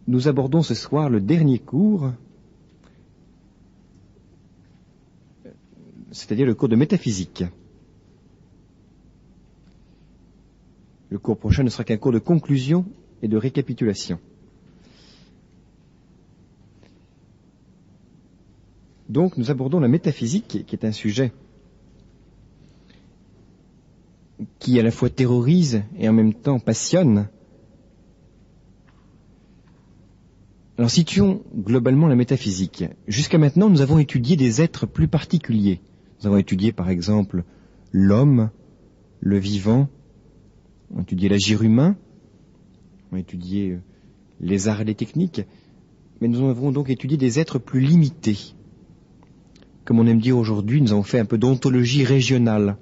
nous abordons ce soir le dernier cours, c'est-à-dire le cours de métaphysique. Le cours prochain ne sera qu'un cours de conclusion et de récapitulation. Donc nous abordons la métaphysique, qui est un sujet qui à la fois terrorise et en même temps passionne. Alors situons globalement la métaphysique. Jusqu'à maintenant, nous avons étudié des êtres plus particuliers. Nous avons étudié par exemple l'homme, le vivant, on a étudié l'agir humain, on a étudié les arts et les techniques, mais nous avons donc étudié des êtres plus limités. Comme on aime dire aujourd'hui, nous avons fait un peu d'ontologie régionale.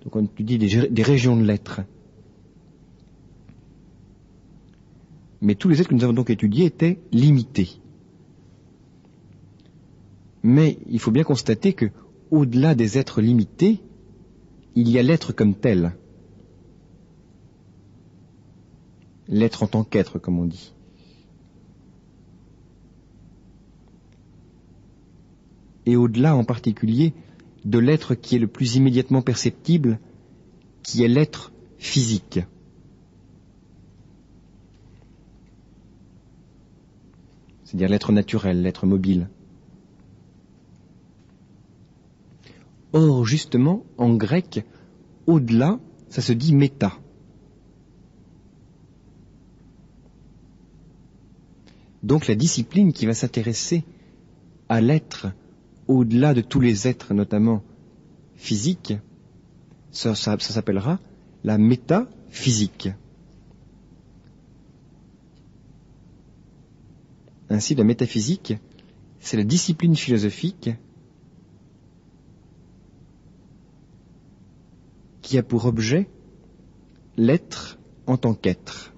Donc on étudie des régions de l'être. Mais tous les êtres que nous avons donc étudiés étaient limités. Mais il faut bien constater que, au-delà des êtres limités, il y a l'être comme tel. L'être en tant qu'être, comme on dit. Et au-delà en particulier de l'être qui est le plus immédiatement perceptible, qui est l'être physique. C'est-à-dire l'être naturel, l'être mobile. Or, justement, en grec, au-delà, ça se dit méta. Donc la discipline qui va s'intéresser à l'être au-delà de tous les êtres, notamment physiques, ça s'appellera la métaphysique. Ainsi, la métaphysique, c'est la discipline philosophique qui a pour objet l'être en tant qu'être.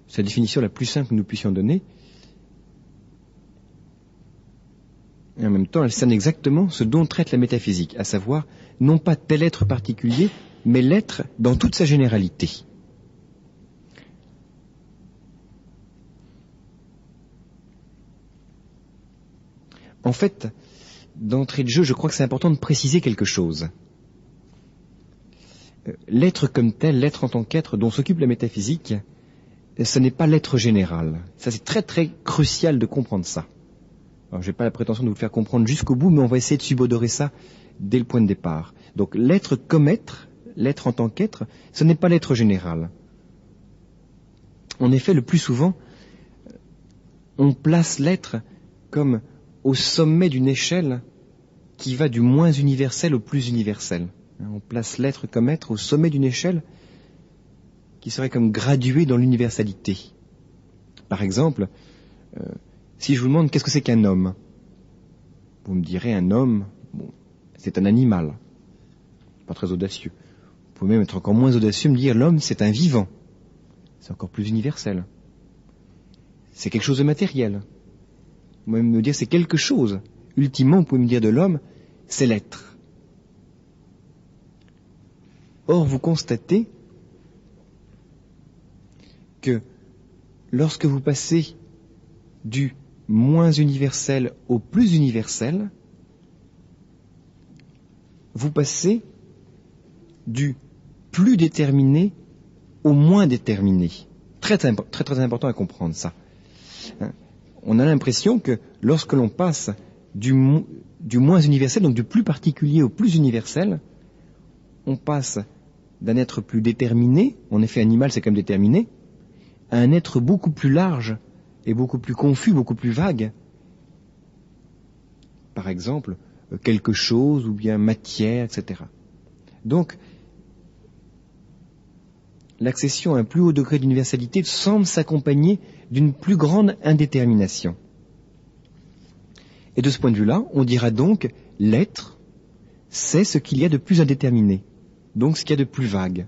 C'est la définition la plus simple que nous puissions donner. Et en même temps, elle cerne exactement ce dont traite la métaphysique, à savoir, non pas tel être particulier, mais l'être dans toute sa généralité. En fait, d'entrée de jeu, je crois que c'est important de préciser quelque chose. L'être comme tel, l'être en tant qu'être dont s'occupe la métaphysique, ce n'est pas l'être général. Ça, c'est très très crucial de comprendre ça. Alors, je n'ai pas la prétention de vous le faire comprendre jusqu'au bout, mais on va essayer de subodorer ça dès le point de départ. Donc, l'être comme être, l'être en tant qu'être, ce n'est pas l'être général. En effet, le plus souvent, on place l'être comme au sommet d'une échelle qui va du moins universel au plus universel. On place l'être comme être au sommet d'une échelle qui serait comme gradué dans l'universalité. Par exemple, si je vous demande qu'est-ce que c'est qu'un homme, vous me direz un homme, bon, c'est un animal, pas très audacieux. Vous pouvez même être encore moins audacieux, me dire l'homme c'est un vivant, c'est encore plus universel. C'est quelque chose de matériel. Vous pouvez même me dire c'est quelque chose. Ultimement, vous pouvez me dire de l'homme, c'est l'être. Or, vous constatez que lorsque vous passez du moins universel au plus universel, vous passez du plus déterminé au moins déterminé. Très important à comprendre ça. On a l'impression que lorsque l'on passe du moins universel, donc du plus particulier au plus universel, on passe d'un être plus déterminé, en effet animal c'est quand même déterminé, à un être beaucoup plus large et beaucoup plus confus, beaucoup plus vague. Par exemple, quelque chose ou bien matière, etc. Donc, l'accession à un plus haut degré d'universalité semble s'accompagner d'une plus grande indétermination. Et de ce point de vue-là, on dira donc l'être, c'est ce qu'il y a de plus indéterminé, donc ce qu'il y a de plus vague.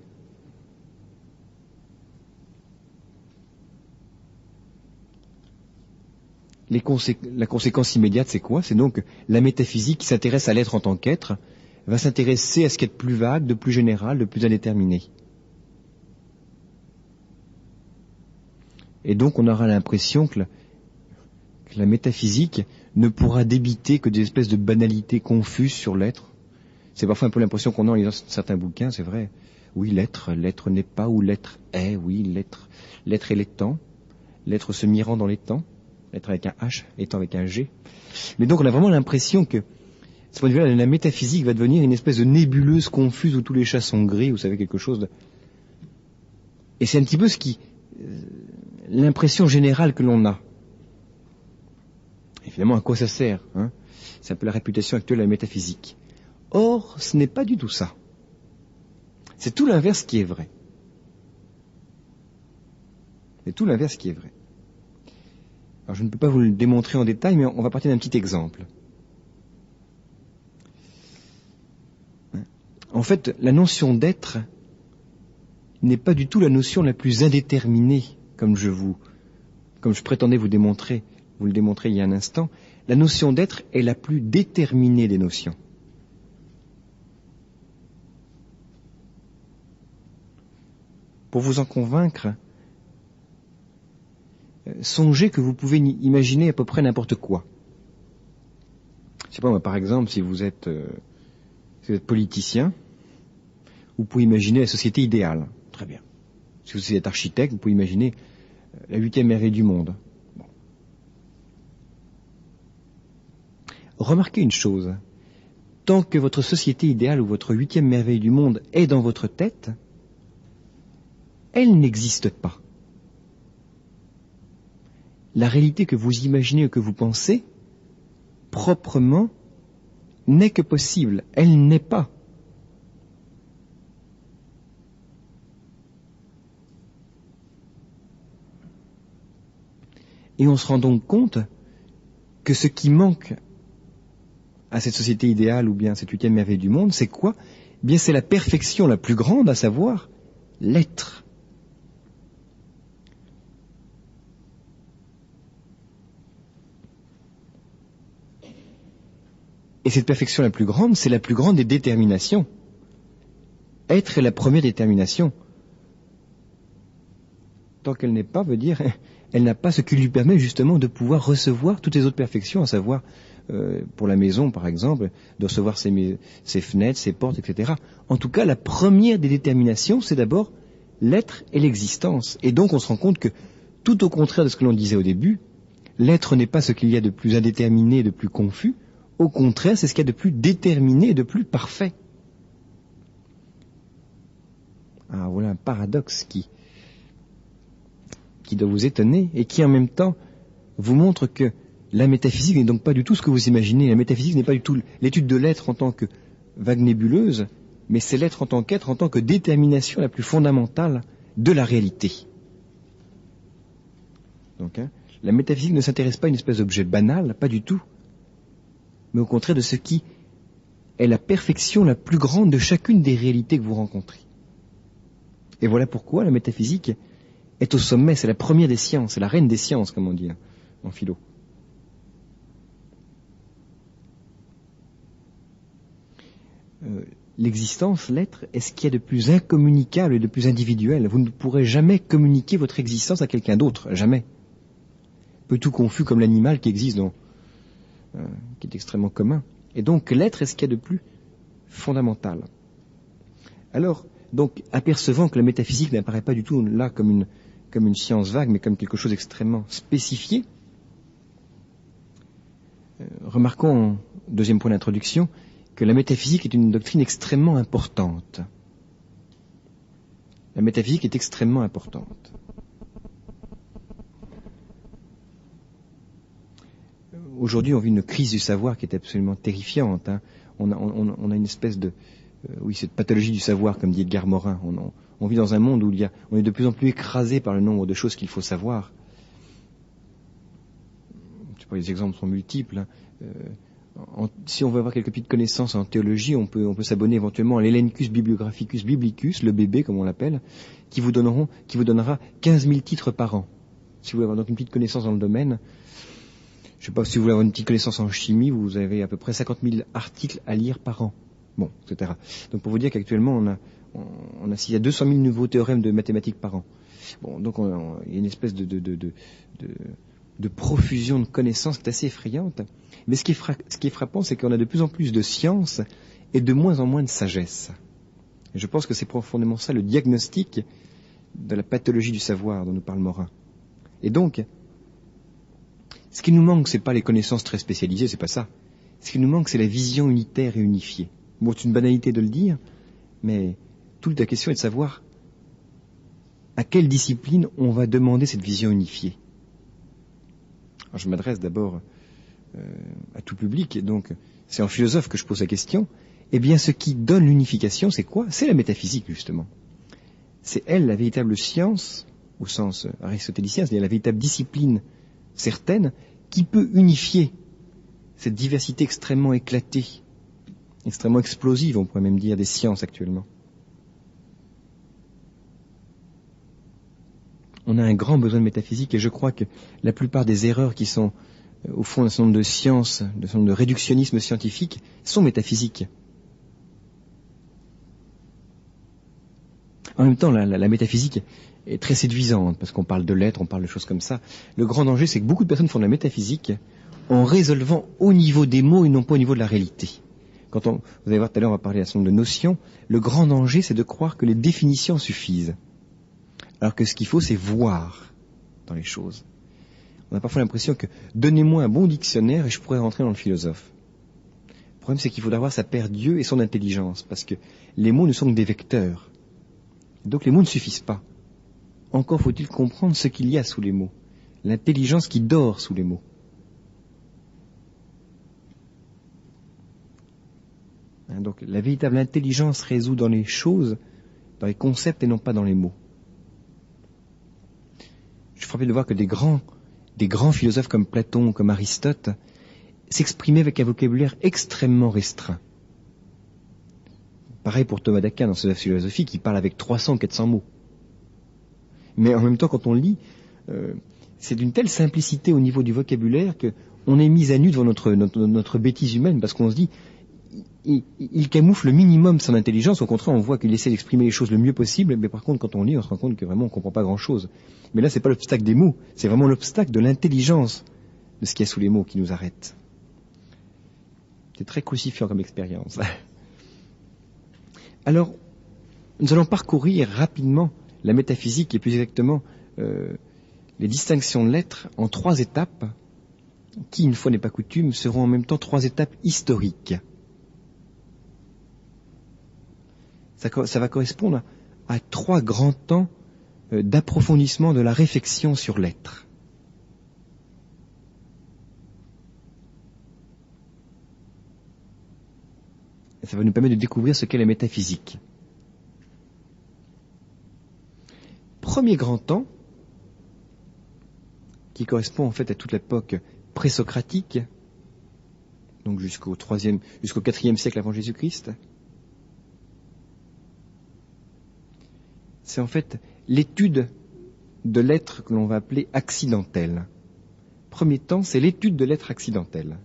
La conséquence immédiate, c'est quoi? C'est donc la métaphysique qui s'intéresse à l'être en tant qu'être, va s'intéresser à ce qui est de plus vague, de plus général, de plus indéterminé. Et donc on aura l'impression que la métaphysique ne pourra débiter que des espèces de banalités confuses sur l'être. C'est parfois un peu l'impression qu'on a en lisant certains bouquins, c'est vrai. Oui, l'être n'est pas où l'être est, oui, l'être est l'étant, l'être se mirant dans les temps, l'être avec un H, étant avec un G. Mais donc on a vraiment l'impression que, de ce point de vue-là, la métaphysique va devenir une espèce de nébuleuse confuse où tous les chats sont gris, vous savez, quelque chose de... Et c'est un petit peu l'impression générale que l'on a. Évidemment, à quoi ça sert, hein? C'est un peu la réputation actuelle de la métaphysique. Or, ce n'est pas du tout ça. C'est tout l'inverse qui est vrai. C'est tout l'inverse qui est vrai. Alors, je ne peux pas vous le démontrer en détail, mais on va partir d'un petit exemple. En fait, la notion d'être n'est pas du tout la notion la plus indéterminée, comme je prétendais vous le démontrer il y a un instant. La notion d'être est la plus déterminée des notions. Pour vous en convaincre, songez que vous pouvez imaginer à peu près n'importe quoi. Je sais pas moi, par exemple, si vous êtes politicien, vous pouvez imaginer la société idéale. Très bien. Si vous êtes architecte, vous pouvez imaginer la 8e merveille du monde. Bon. Remarquez une chose. Tant que votre société idéale ou votre 8e merveille du monde est dans votre tête, elle n'existe pas. La réalité que vous imaginez ou que vous pensez, proprement, n'est que possible. Elle n'est pas. Et on se rend donc compte que ce qui manque à cette société idéale ou bien à cette 8e merveille du monde, c'est quoi? Eh bien, c'est la perfection la plus grande, à savoir l'être. Et cette perfection la plus grande, c'est la plus grande des déterminations. Être est la première détermination. Tant qu'elle n'est pas, veut dire, elle n'a pas ce qui lui permet justement de pouvoir recevoir toutes les autres perfections, à savoir, pour la maison par exemple, de recevoir ses fenêtres, ses portes, etc. En tout cas, la première des déterminations, c'est d'abord l'être et l'existence. Et donc on se rend compte que, tout au contraire de ce que l'on disait au début, l'être n'est pas ce qu'il y a de plus indéterminé, de plus confus. Au contraire, c'est ce qu'il y a de plus déterminé et de plus parfait. Ah, voilà un paradoxe qui doit vous étonner et qui en même temps vous montre que la métaphysique n'est donc pas du tout ce que vous imaginez. La métaphysique n'est pas du tout l'étude de l'être en tant que vague nébuleuse, mais c'est l'être en tant qu'être, en tant que détermination la plus fondamentale de la réalité. Donc, la métaphysique ne s'intéresse pas à une espèce d'objet banal, pas du tout, mais au contraire de ce qui est la perfection la plus grande de chacune des réalités que vous rencontrez. Et voilà pourquoi la métaphysique est au sommet, c'est la première des sciences, c'est la reine des sciences, comme on dit en philo. L'existence, l'être, est ce qu'il y a de plus incommunicable et de plus individuel. Vous ne pourrez jamais communiquer votre existence à quelqu'un d'autre, jamais. Peu tout confus comme l'animal qui existe qui est extrêmement commun. Et donc l'être est ce qu'il y a de plus fondamental. Alors, donc, apercevant que la métaphysique n'apparaît pas du tout là comme une science vague, mais comme quelque chose d'extrêmement spécifié, remarquons, deuxième point d'introduction, que la métaphysique est une doctrine extrêmement importante. La métaphysique est extrêmement importante. Aujourd'hui, on vit une crise du savoir qui est absolument terrifiante. On a une espèce de... cette pathologie du savoir, comme dit Edgar Morin. On vit dans un monde où on est de plus en plus écrasé par le nombre de choses qu'il faut savoir. Je sais pas, les exemples sont multiples. Si on veut avoir quelques petites connaissances en théologie, on peut s'abonner éventuellement à l'Hellenicus Bibliographicus Biblicus, le bébé comme on l'appelle, qui vous donnera 15 000 titres par an. Si vous voulez avoir donc une petite connaissance dans le domaine, je ne sais pas, si vous voulez avoir une petite connaissance en chimie, vous avez à peu près 50 000 articles à lire par an. Bon, etc. Donc pour vous dire qu'actuellement, s'il y a 200 000 nouveaux théorèmes de mathématiques par an. Bon, donc il y a une espèce de profusion de connaissances qui est assez effrayante. Mais ce qui est frappant, c'est qu'on a de plus en plus de science et de moins en moins de sagesse. Et je pense que c'est profondément ça le diagnostic de la pathologie du savoir dont nous parle Morin. Et donc, ce qui nous manque, c'est pas les connaissances très spécialisées, c'est pas ça. Ce qui nous manque, c'est la vision unitaire et unifiée. Bon, c'est une banalité de le dire, mais toute la question est de savoir à quelle discipline on va demander cette vision unifiée. Alors, je m'adresse d'abord à tout public, et donc c'est en philosophe que je pose la question. Eh bien, ce qui donne l'unification, c'est quoi? C'est la métaphysique, justement. C'est elle, la véritable science, au sens aristotélicien, c'est-à-dire la véritable discipline certaine, qui peut unifier cette diversité extrêmement éclatée, extrêmement explosive, on pourrait même dire, des sciences actuellement. On a un grand besoin de métaphysique, et je crois que la plupart des erreurs qui sont, au fond, d'un certain nombre de sciences, d'un certain nombre de réductionnisme scientifique, sont métaphysiques. En même temps, la métaphysique est très séduisante, parce qu'on parle de l'être, on parle de choses comme ça. Le grand danger, c'est que beaucoup de personnes font de la métaphysique en résolvant au niveau des mots et non pas au niveau de la réalité. Vous allez voir tout à l'heure, on va parler d'un certain nombre de notions. Le grand danger, c'est de croire que les définitions suffisent. Alors que ce qu'il faut, c'est voir dans les choses. On a parfois l'impression que donnez-moi un bon dictionnaire et je pourrais rentrer dans le philosophe. Le problème, c'est qu'il faut avoir sa paire Dieu et son intelligence, parce que les mots ne sont que des vecteurs. Donc les mots ne suffisent pas. Encore faut-il comprendre ce qu'il y a sous les mots, l'intelligence qui dort sous les mots. Donc la véritable intelligence résout dans les choses, dans les concepts et non pas dans les mots. Je suis frappé de voir que des grands philosophes comme Platon, comme Aristote, s'exprimaient avec un vocabulaire extrêmement restreint. Pareil pour Thomas d'Aquin dans sa philosophie, qui parle avec 300 ou 400 mots. Mais en même temps, quand on lit, c'est d'une telle simplicité au niveau du vocabulaire qu'on est mis à nu devant notre bêtise humaine, parce qu'on se dit, il camoufle le minimum son intelligence. Au contraire, on voit qu'il essaie d'exprimer les choses le mieux possible, mais par contre, quand on lit, on se rend compte que vraiment on ne comprend pas grand-chose. Mais là, c'est pas l'obstacle des mots, c'est vraiment l'obstacle de l'intelligence de ce qu'il y a sous les mots qui nous arrête. C'est très crucifiant comme expérience. Alors, nous allons parcourir rapidement la métaphysique et plus exactement les distinctions de l'être en 3 étapes qui, une fois n'est pas coutume, seront en même temps 3 étapes historiques. Ça va correspondre à 3 grands temps d'approfondissement de la réflexion sur l'être. Ça va nous permettre de découvrir ce qu'est la métaphysique. Premier grand temps, qui correspond en fait à toute l'époque présocratique, donc jusqu'au 4e siècle avant Jésus-Christ, c'est en fait l'étude de l'être que l'on va appeler accidentel. Premier temps, c'est l'étude de l'être accidentel.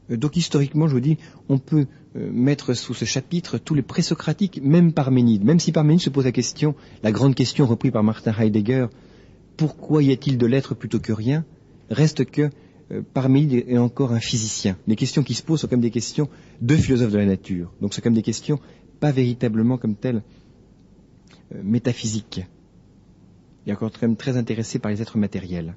Donc historiquement, je vous dis, on peut mettre sous ce chapitre tous les présocratiques, même Parménide. Même si Parménide se pose la question, la grande question reprise par Martin Heidegger, pourquoi y a-t-il de l'être plutôt que rien, reste que Parménide est encore un physicien. Les questions qui se posent sont comme des questions de philosophes de la nature. Donc c'est comme des questions pas véritablement comme telles métaphysiques. Il est encore quand même très intéressé par les êtres matériels.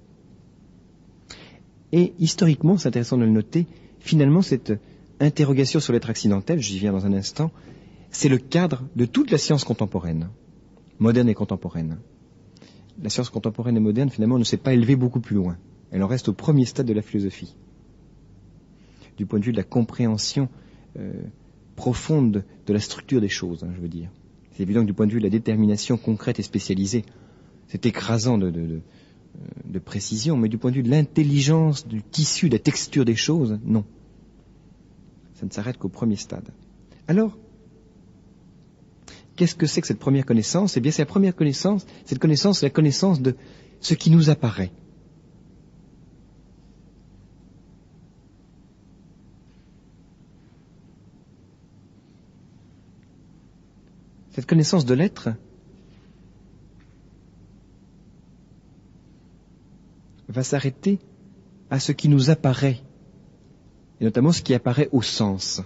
Et historiquement, c'est intéressant de le noter, finalement cette interrogation sur l'être accidentel, j'y viens dans un instant, c'est le cadre de toute la science contemporaine, moderne et contemporaine. La science contemporaine et moderne, finalement, ne s'est pas élevée beaucoup plus loin. Elle en reste au premier stade de la philosophie. Du point de vue de la compréhension profonde de la structure des choses, je veux dire. C'est évident que du point de vue de la détermination concrète et spécialisée, c'est écrasant de précision, mais du point de vue de l'intelligence, du tissu, de la texture des choses, non. Ça ne s'arrête qu'au premier stade. Alors, qu'est-ce que c'est que cette première connaissance? Eh bien, c'est la première connaissance, cette connaissance, c'est la connaissance de ce qui nous apparaît. Cette connaissance de l'être va s'arrêter à ce qui nous apparaît, et notamment ce qui apparaît au sens.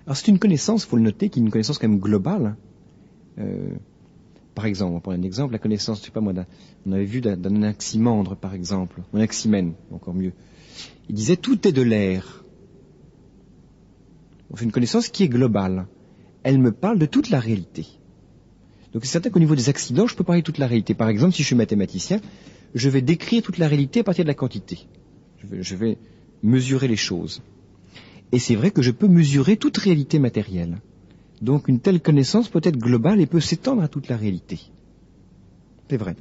Alors c'est une connaissance, il faut le noter, qui est une connaissance quand même globale. Par exemple, on prend un exemple, la connaissance, je sais pas moi, on avait vu d'un anaximandre, par exemple, ou un anaximène, encore mieux. Il disait tout est de l'air. C'est une connaissance qui est globale. Elle me parle de toute la réalité. Donc c'est certain qu'au niveau des accidents, je peux parler de toute la réalité. Par exemple, si je suis mathématicien, je vais décrire toute la réalité à partir de la quantité. Je vais mesurer les choses. Et c'est vrai que je peux mesurer toute réalité matérielle. Donc une telle connaissance peut être globale et peut s'étendre à toute la réalité. C'est vrai.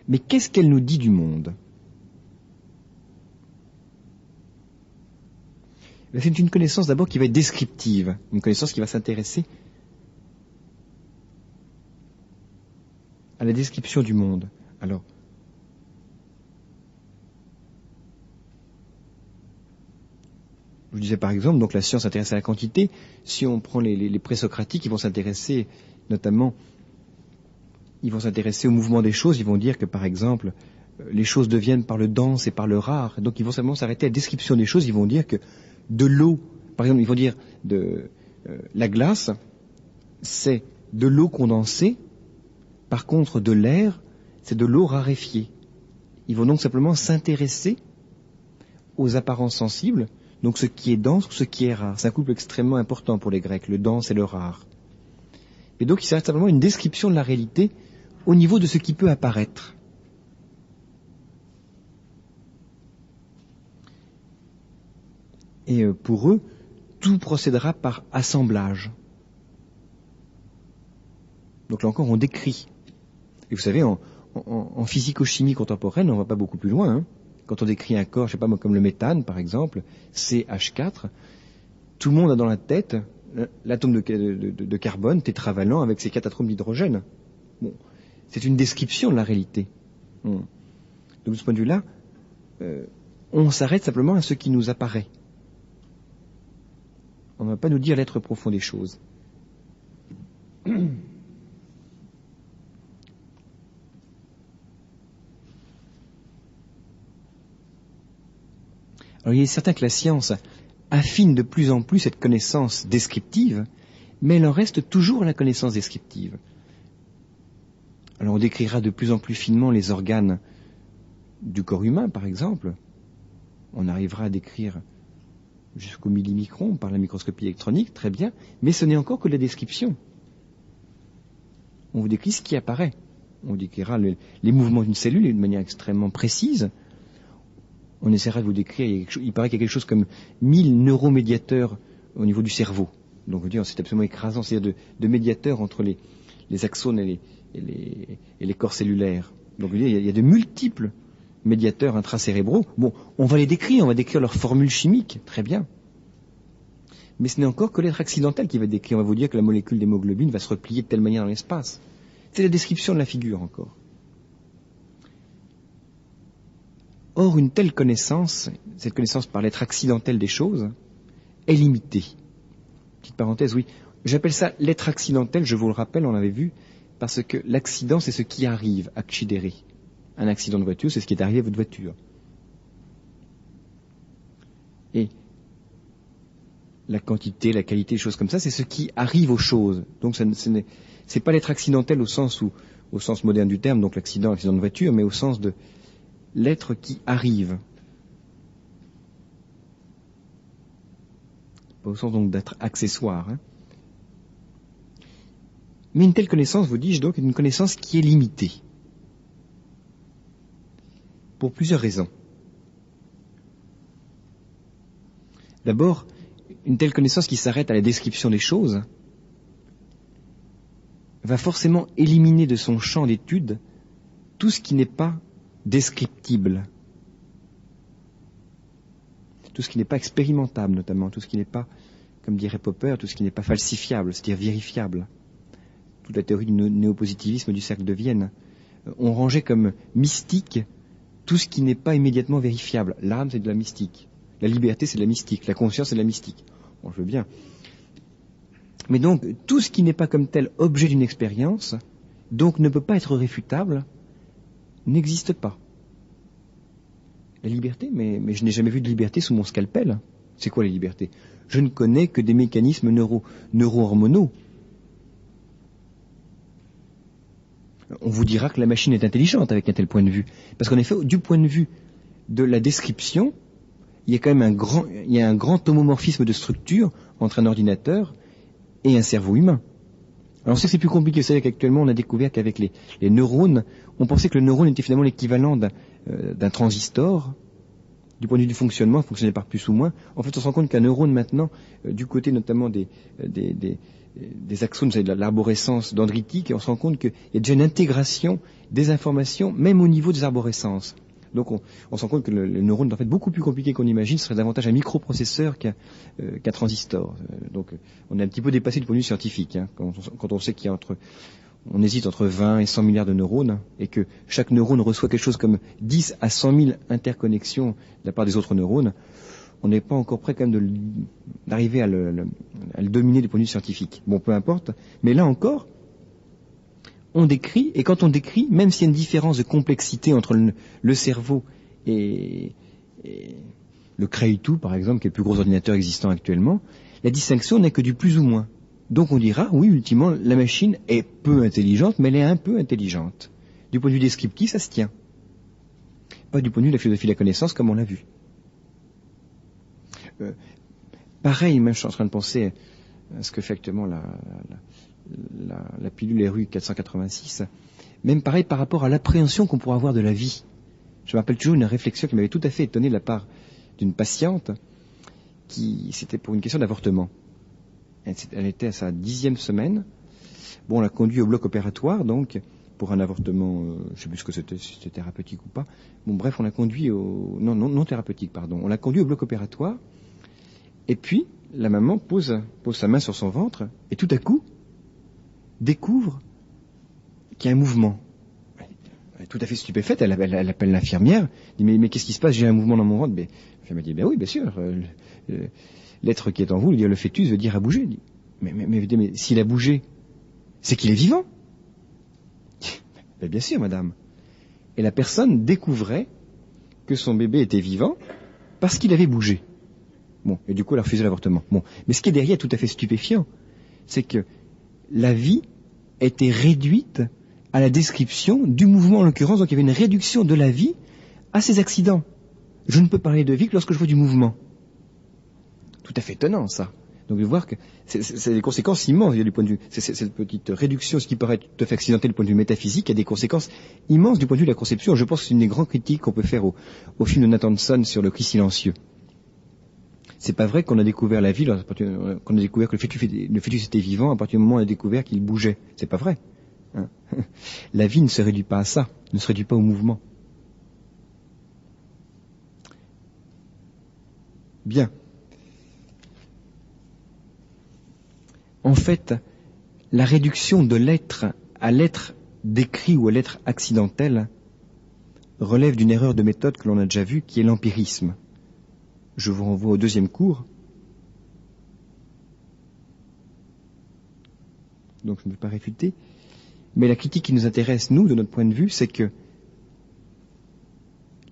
Mais qu'est-ce qu'elle nous dit du monde ? C'est une connaissance d'abord qui va être descriptive, une connaissance qui va s'intéresser à la description du monde. Alors, je vous disais par exemple, donc la science s'intéresse à la quantité. Si on prend les présocratiques, ils vont s'intéresser notamment, ils vont s'intéresser au mouvement des choses. Ils vont dire que par exemple, les choses deviennent par le dense et par le rare. Donc ils vont simplement s'arrêter à la description des choses. Ils vont dire que de l'eau, par exemple, ils vont dire la glace, c'est de l'eau condensée. Par contre, de l'air, c'est de l'eau raréfiée. Ils vont donc simplement s'intéresser aux apparences sensibles, donc ce qui est dense ou ce qui est rare. C'est un couple extrêmement important pour les Grecs, le dense et le rare. Et donc, il s'arrête simplement à une description de la réalité au niveau de ce qui peut apparaître. Et pour eux, tout procédera par assemblage. Donc là encore, on décrit. Et vous savez, en physico-chimie contemporaine, on ne va pas beaucoup plus loin. Hein. Quand on décrit un corps, je sais pas moi, comme le méthane, par exemple, CH4, tout le monde a dans la tête l'atome de carbone tétravalent avec ses 4 atomes d'hydrogène. Bon, c'est une description de la réalité. Donc de ce point de vue-là, on s'arrête simplement à ce qui nous apparaît. On ne va pas nous dire l'être profond des choses. Alors il est certain que la science affine de plus en plus cette connaissance descriptive, mais elle en reste toujours à la connaissance descriptive. Alors on décrira de plus en plus finement les organes du corps humain, par exemple. On arrivera à décrire jusqu'au millimicron par la microscopie électronique, très bien, mais ce n'est encore que la description. On vous décrit ce qui apparaît. On décrira les mouvements d'une cellule de manière extrêmement précise. On essaiera de vous décrire, il paraît qu'il y a quelque chose comme 1000 neuromédiateurs au niveau du cerveau. Donc, je veux dire, c'est absolument écrasant, c'est-à-dire de médiateurs entre les axones et les corps cellulaires. Donc, je veux dire, il y a de multiples médiateurs intracérébraux. Bon, on va décrire leur formule chimique, très bien. Mais ce n'est encore que l'être accidentel qui va être décrit. On va vous dire que la molécule d'hémoglobine va se replier de telle manière dans l'espace. C'est la description de la figure encore. Or, une telle connaissance, cette connaissance par l'être accidentel des choses, est limitée. Petite parenthèse, oui. J'appelle ça l'être accidentel, je vous le rappelle, on l'avait vu, parce que l'accident, c'est ce qui arrive, accidere. Un accident de voiture, c'est ce qui est arrivé à votre voiture. Et la quantité, la qualité, des choses comme ça, c'est ce qui arrive aux choses. Donc, c'est pas l'être accidentel au sens moderne du terme, donc l'accident de voiture, mais au sens de l'être qui arrive. Pas au sens donc d'être accessoire. Hein. Mais une telle connaissance, vous dis-je donc, est une connaissance qui est limitée. Pour plusieurs raisons. D'abord, une telle connaissance qui s'arrête à la description des choses va forcément éliminer de son champ d'étude tout ce qui n'est pas descriptible. tout ce qui n'est pas expérimentable notamment, tout ce qui n'est pas, comme dirait Popper, tout ce qui n'est pas falsifiable, c'est-à-dire vérifiable. Toute la théorie du néopositivisme du cercle de Vienne. On rangeait comme mystique tout ce qui n'est pas immédiatement vérifiable. L'âme, c'est de la mystique. La liberté, c'est de la mystique. La conscience, c'est de la mystique. Bon, je veux bien. Mais donc, tout ce qui n'est pas comme tel objet d'une expérience, donc ne peut pas être réfutable, n'existe pas. La liberté, mais je n'ai jamais vu de liberté sous mon scalpel. C'est quoi la liberté? Je ne connais que des mécanismes neuro-hormonaux. On vous dira que la machine est intelligente avec un tel point de vue. Parce qu'en effet, du point de vue de la description, il y a quand même un grand homomorphisme de structure entre un ordinateur et un cerveau humain. Alors on sait que c'est plus compliqué, c'est qu'actuellement on a découvert qu'avec les neurones, on pensait que le neurone était finalement l'équivalent d'un transistor. Du point de vue du fonctionnement, il fonctionnait par plus ou moins. En fait, on se rend compte qu'un neurone maintenant, du côté notamment des axones, c'est de l'arborescence dendritique, et on se rend compte qu'il y a déjà une intégration des informations, même au niveau des arborescences. Donc on se rend compte que le neurone est en fait beaucoup plus compliqué qu'on imagine, ce serait davantage un microprocesseur qu'un transistor. Donc on est un petit peu dépassé du point de vue scientifique, hein, quand on sait qu'il y a on hésite entre 20 et 100 milliards de neurones, et que chaque neurone reçoit quelque chose comme 10 à 100 000 interconnexions de la part des autres neurones. On n'est pas encore prêt quand même d'arriver à le dominer du point de vue scientifique. Bon, peu importe. Mais là encore, on décrit, et quand on décrit, même s'il y a une différence de complexité entre le cerveau et le Cray2, par exemple, qui est le plus gros ordinateur existant actuellement, la distinction n'est que du plus ou moins. Donc on dira, oui, ultimement, la machine est peu intelligente, mais elle est un peu intelligente. Du point de vue descriptif, ça se tient. Pas du point de vue de la philosophie de la connaissance, comme on l'a vu. Pareil, même je suis en train de penser à ce que fait actuellement la pilule RU 486, même pareil par rapport à l'appréhension qu'on pourrait avoir de la vie. Je me rappelle toujours une réflexion qui m'avait tout à fait étonné de la part d'une patiente c'était pour une question d'avortement. Elle était à sa 10e semaine. Bon, on l'a conduit au bloc opératoire, donc, pour un avortement, je ne sais plus ce que c'était, si c'était thérapeutique ou pas. Bon, bref, on l'a conduit non thérapeutique, pardon. On l'a conduit au bloc opératoire, et puis, la maman pose sa main sur son ventre, et tout à coup, découvre qu'il y a un mouvement. Elle est tout à fait stupéfaite, elle appelle l'infirmière, dit, mais qu'est-ce qui se passe, j'ai un mouvement dans mon ventre. L'infirmière dit, oui, bien sûr, l'être qui est en vous, le fœtus veut dire à bouger. Mais s'il a bougé, c'est qu'il est vivant. Bien sûr, madame. Et la personne découvrait que son bébé était vivant parce qu'il avait bougé. Bon, et du coup, elle a refusé l'avortement. Bon, mais ce qui est derrière tout à fait stupéfiant, c'est que la vie était réduite à la description du mouvement en l'occurrence. Donc il y avait une réduction de la vie à ces accidents. Je ne peux parler de vie que lorsque je vois du mouvement. Tout à fait étonnant, ça. Donc de voir que c'est des conséquences immenses du point de vue. Cette petite réduction, ce qui paraît tout à fait accidentel du point de vue métaphysique, a des conséquences immenses du point de vue de la conception. Je pense que c'est une des grandes critiques qu'on peut faire au film de Nathanson sur le cri silencieux. C'est pas vrai qu'on a découvert la vie, qu'on a découvert que le fœtus était vivant à partir du moment où on a découvert qu'il bougeait. C'est pas vrai. Hein. La vie ne se réduit pas à ça, ne se réduit pas au mouvement. Bien. En fait, la réduction de l'être à l'être décrit ou à l'être accidentel relève d'une erreur de méthode que l'on a déjà vue, qui est l'empirisme. Je vous renvoie au 2e cours. Donc je ne vais pas réfuter. Mais la critique qui nous intéresse, nous, de notre point de vue, c'est que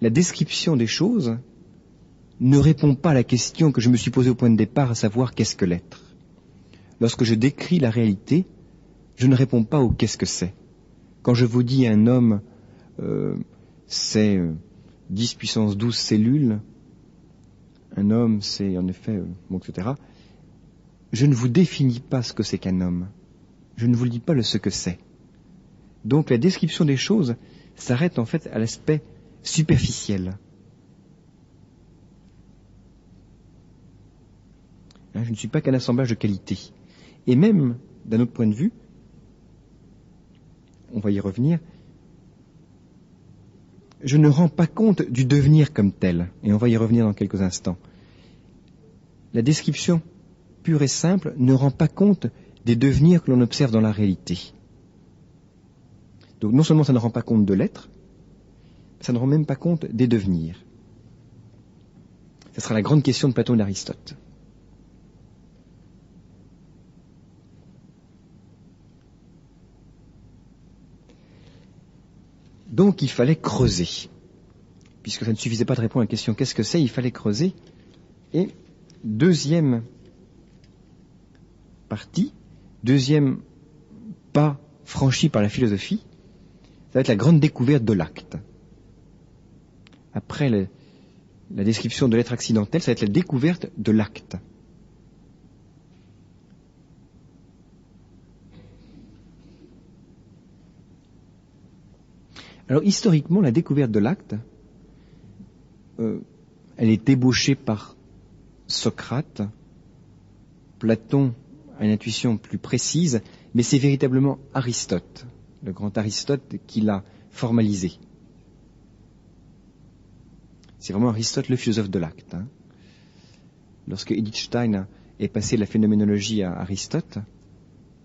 la description des choses ne répond pas à la question que je me suis posée au point de départ, à savoir qu'est-ce que l'être. Lorsque je décris la réalité, je ne réponds pas au qu'est-ce que c'est. Quand je vous dis un homme, c'est 10 puissance 12 cellules, un homme c'est en effet, etc. Je ne vous définis pas ce que c'est qu'un homme. Je ne vous dis pas ce que c'est. Donc la description des choses s'arrête en fait à l'aspect superficiel. Je ne suis pas qu'un assemblage de qualités. Et même, d'un autre point de vue, on va y revenir, je ne rends pas compte du devenir comme tel, et on va y revenir dans quelques instants. la description pure et simple ne rend pas compte des devenirs que l'on observe dans la réalité. Donc non seulement ça ne rend pas compte de l'être, ça ne rend même pas compte des devenirs. Ce sera la grande question de Platon et d'Aristote. Donc il fallait creuser. Puisque ça ne suffisait pas de répondre à la question qu'est-ce que c'est, il fallait creuser. Et deuxième partie, deuxième pas franchi par la philosophie, ça va être la grande découverte de l'acte. Après la description de l'être accidentel, ça va être la découverte de l'acte. Alors historiquement, la découverte de l'acte, elle est débauchée par Socrate. Platon a une intuition plus précise, mais c'est véritablement Aristote, le grand Aristote, qui l'a formalisé. C'est vraiment Aristote, le philosophe de l'acte. Lorsque Edith Stein est passé de la phénoménologie à Aristote,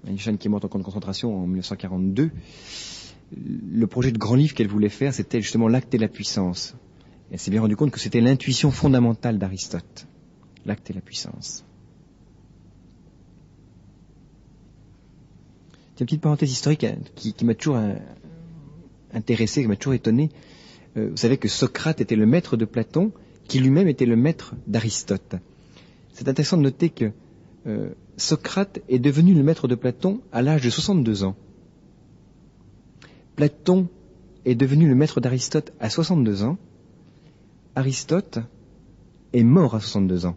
Edith Stein qui est morte en camp de concentration en 1942, le projet de grand livre qu'elle voulait faire, c'était justement l'acte et la puissance. Elle s'est bien rendue compte que c'était l'intuition fondamentale d'Aristote, l'acte et la puissance. C'est une petite parenthèse historique qui m'a toujours intéressé, qui m'a toujours étonné. Vous savez que Socrate était le maître de Platon, qui lui-même était le maître d'Aristote. C'est intéressant de noter que Socrate est devenu le maître de Platon à l'âge de 62 ans. Platon est devenu le maître d'Aristote à 62 ans. Aristote est mort à 62 ans.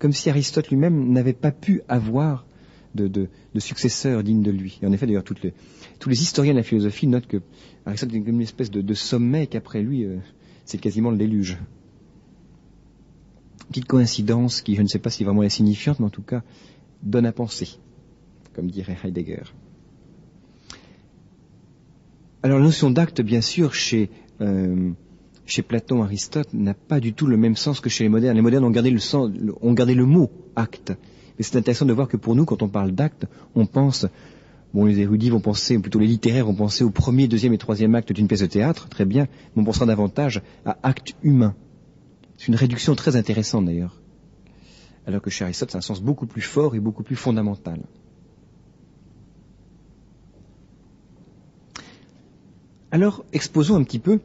Comme si Aristote lui-même n'avait pas pu avoir de successeur digne de lui. Et en effet, d'ailleurs, tous les historiens de la philosophie notent que Aristote est comme une espèce de sommet, qu'après lui, c'est quasiment le déluge. Petite coïncidence qui, je ne sais pas si vraiment est signifiante, mais en tout cas, donne à penser, comme dirait Heidegger. Alors la notion d'acte, bien sûr, chez Platon, Aristote, n'a pas du tout le même sens que chez les modernes. Les modernes ont gardé le mot acte. Mais c'est intéressant de voir que pour nous, quand on parle d'acte, on pense, les érudits vont penser, ou plutôt les littéraires vont penser au premier, deuxième et troisième acte d'une pièce de théâtre, très bien, mais on pensera davantage à acte humain. C'est une réduction très intéressante d'ailleurs. Alors que chez Aristote, c'est un sens beaucoup plus fort et beaucoup plus fondamental. Alors, exposons un petit peu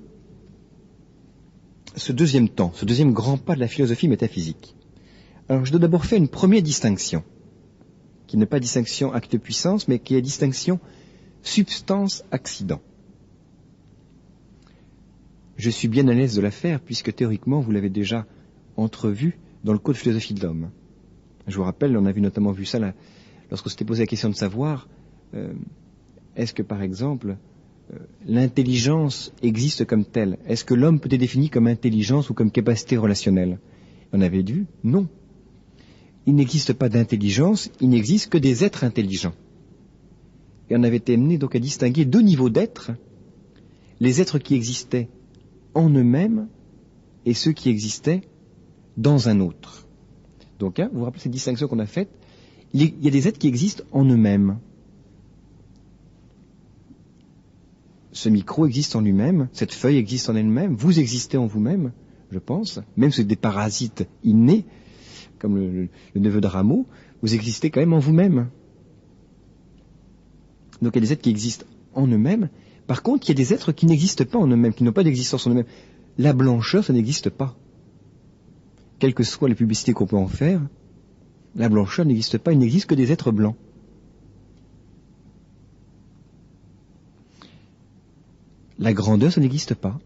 ce deuxième temps, ce deuxième grand pas de la philosophie métaphysique. Alors, je dois d'abord faire une première distinction, qui n'est pas distinction acte-puissance, mais qui est distinction substance-accident. Je suis bien à l'aise de la faire, puisque théoriquement, vous l'avez déjà entrevu dans le Code de philosophie de l'homme. Je vous rappelle, on a notamment vu ça là, lorsqu'on s'était posé la question de savoir, est-ce que par exemple, l'intelligence existe comme telle? Est-ce que l'homme peut être défini comme intelligence ou comme capacité relationnelle? On avait vu, non. Il n'existe pas d'intelligence, il n'existe que des êtres intelligents. Et on avait été amené donc à distinguer deux niveaux d'êtres, les êtres qui existaient en eux-mêmes et ceux qui existaient dans un autre. Donc, vous vous rappelez cette distinction qu'on a faite? Il y a des êtres qui existent en eux-mêmes. Ce micro existe en lui-même, cette feuille existe en elle-même, vous existez en vous-même, je pense, même si c'est des parasites innés, comme le neveu de Rameau, vous existez quand même en vous-même. Donc il y a des êtres qui existent en eux-mêmes. Par contre, il y a des êtres qui n'existent pas en eux-mêmes, qui n'ont pas d'existence en eux-mêmes. La blancheur, ça n'existe pas. Quelles que soient les publicités qu'on peut en faire, la blancheur n'existe pas, il n'existe que des êtres blancs. La grandeur, ça n'existe pas.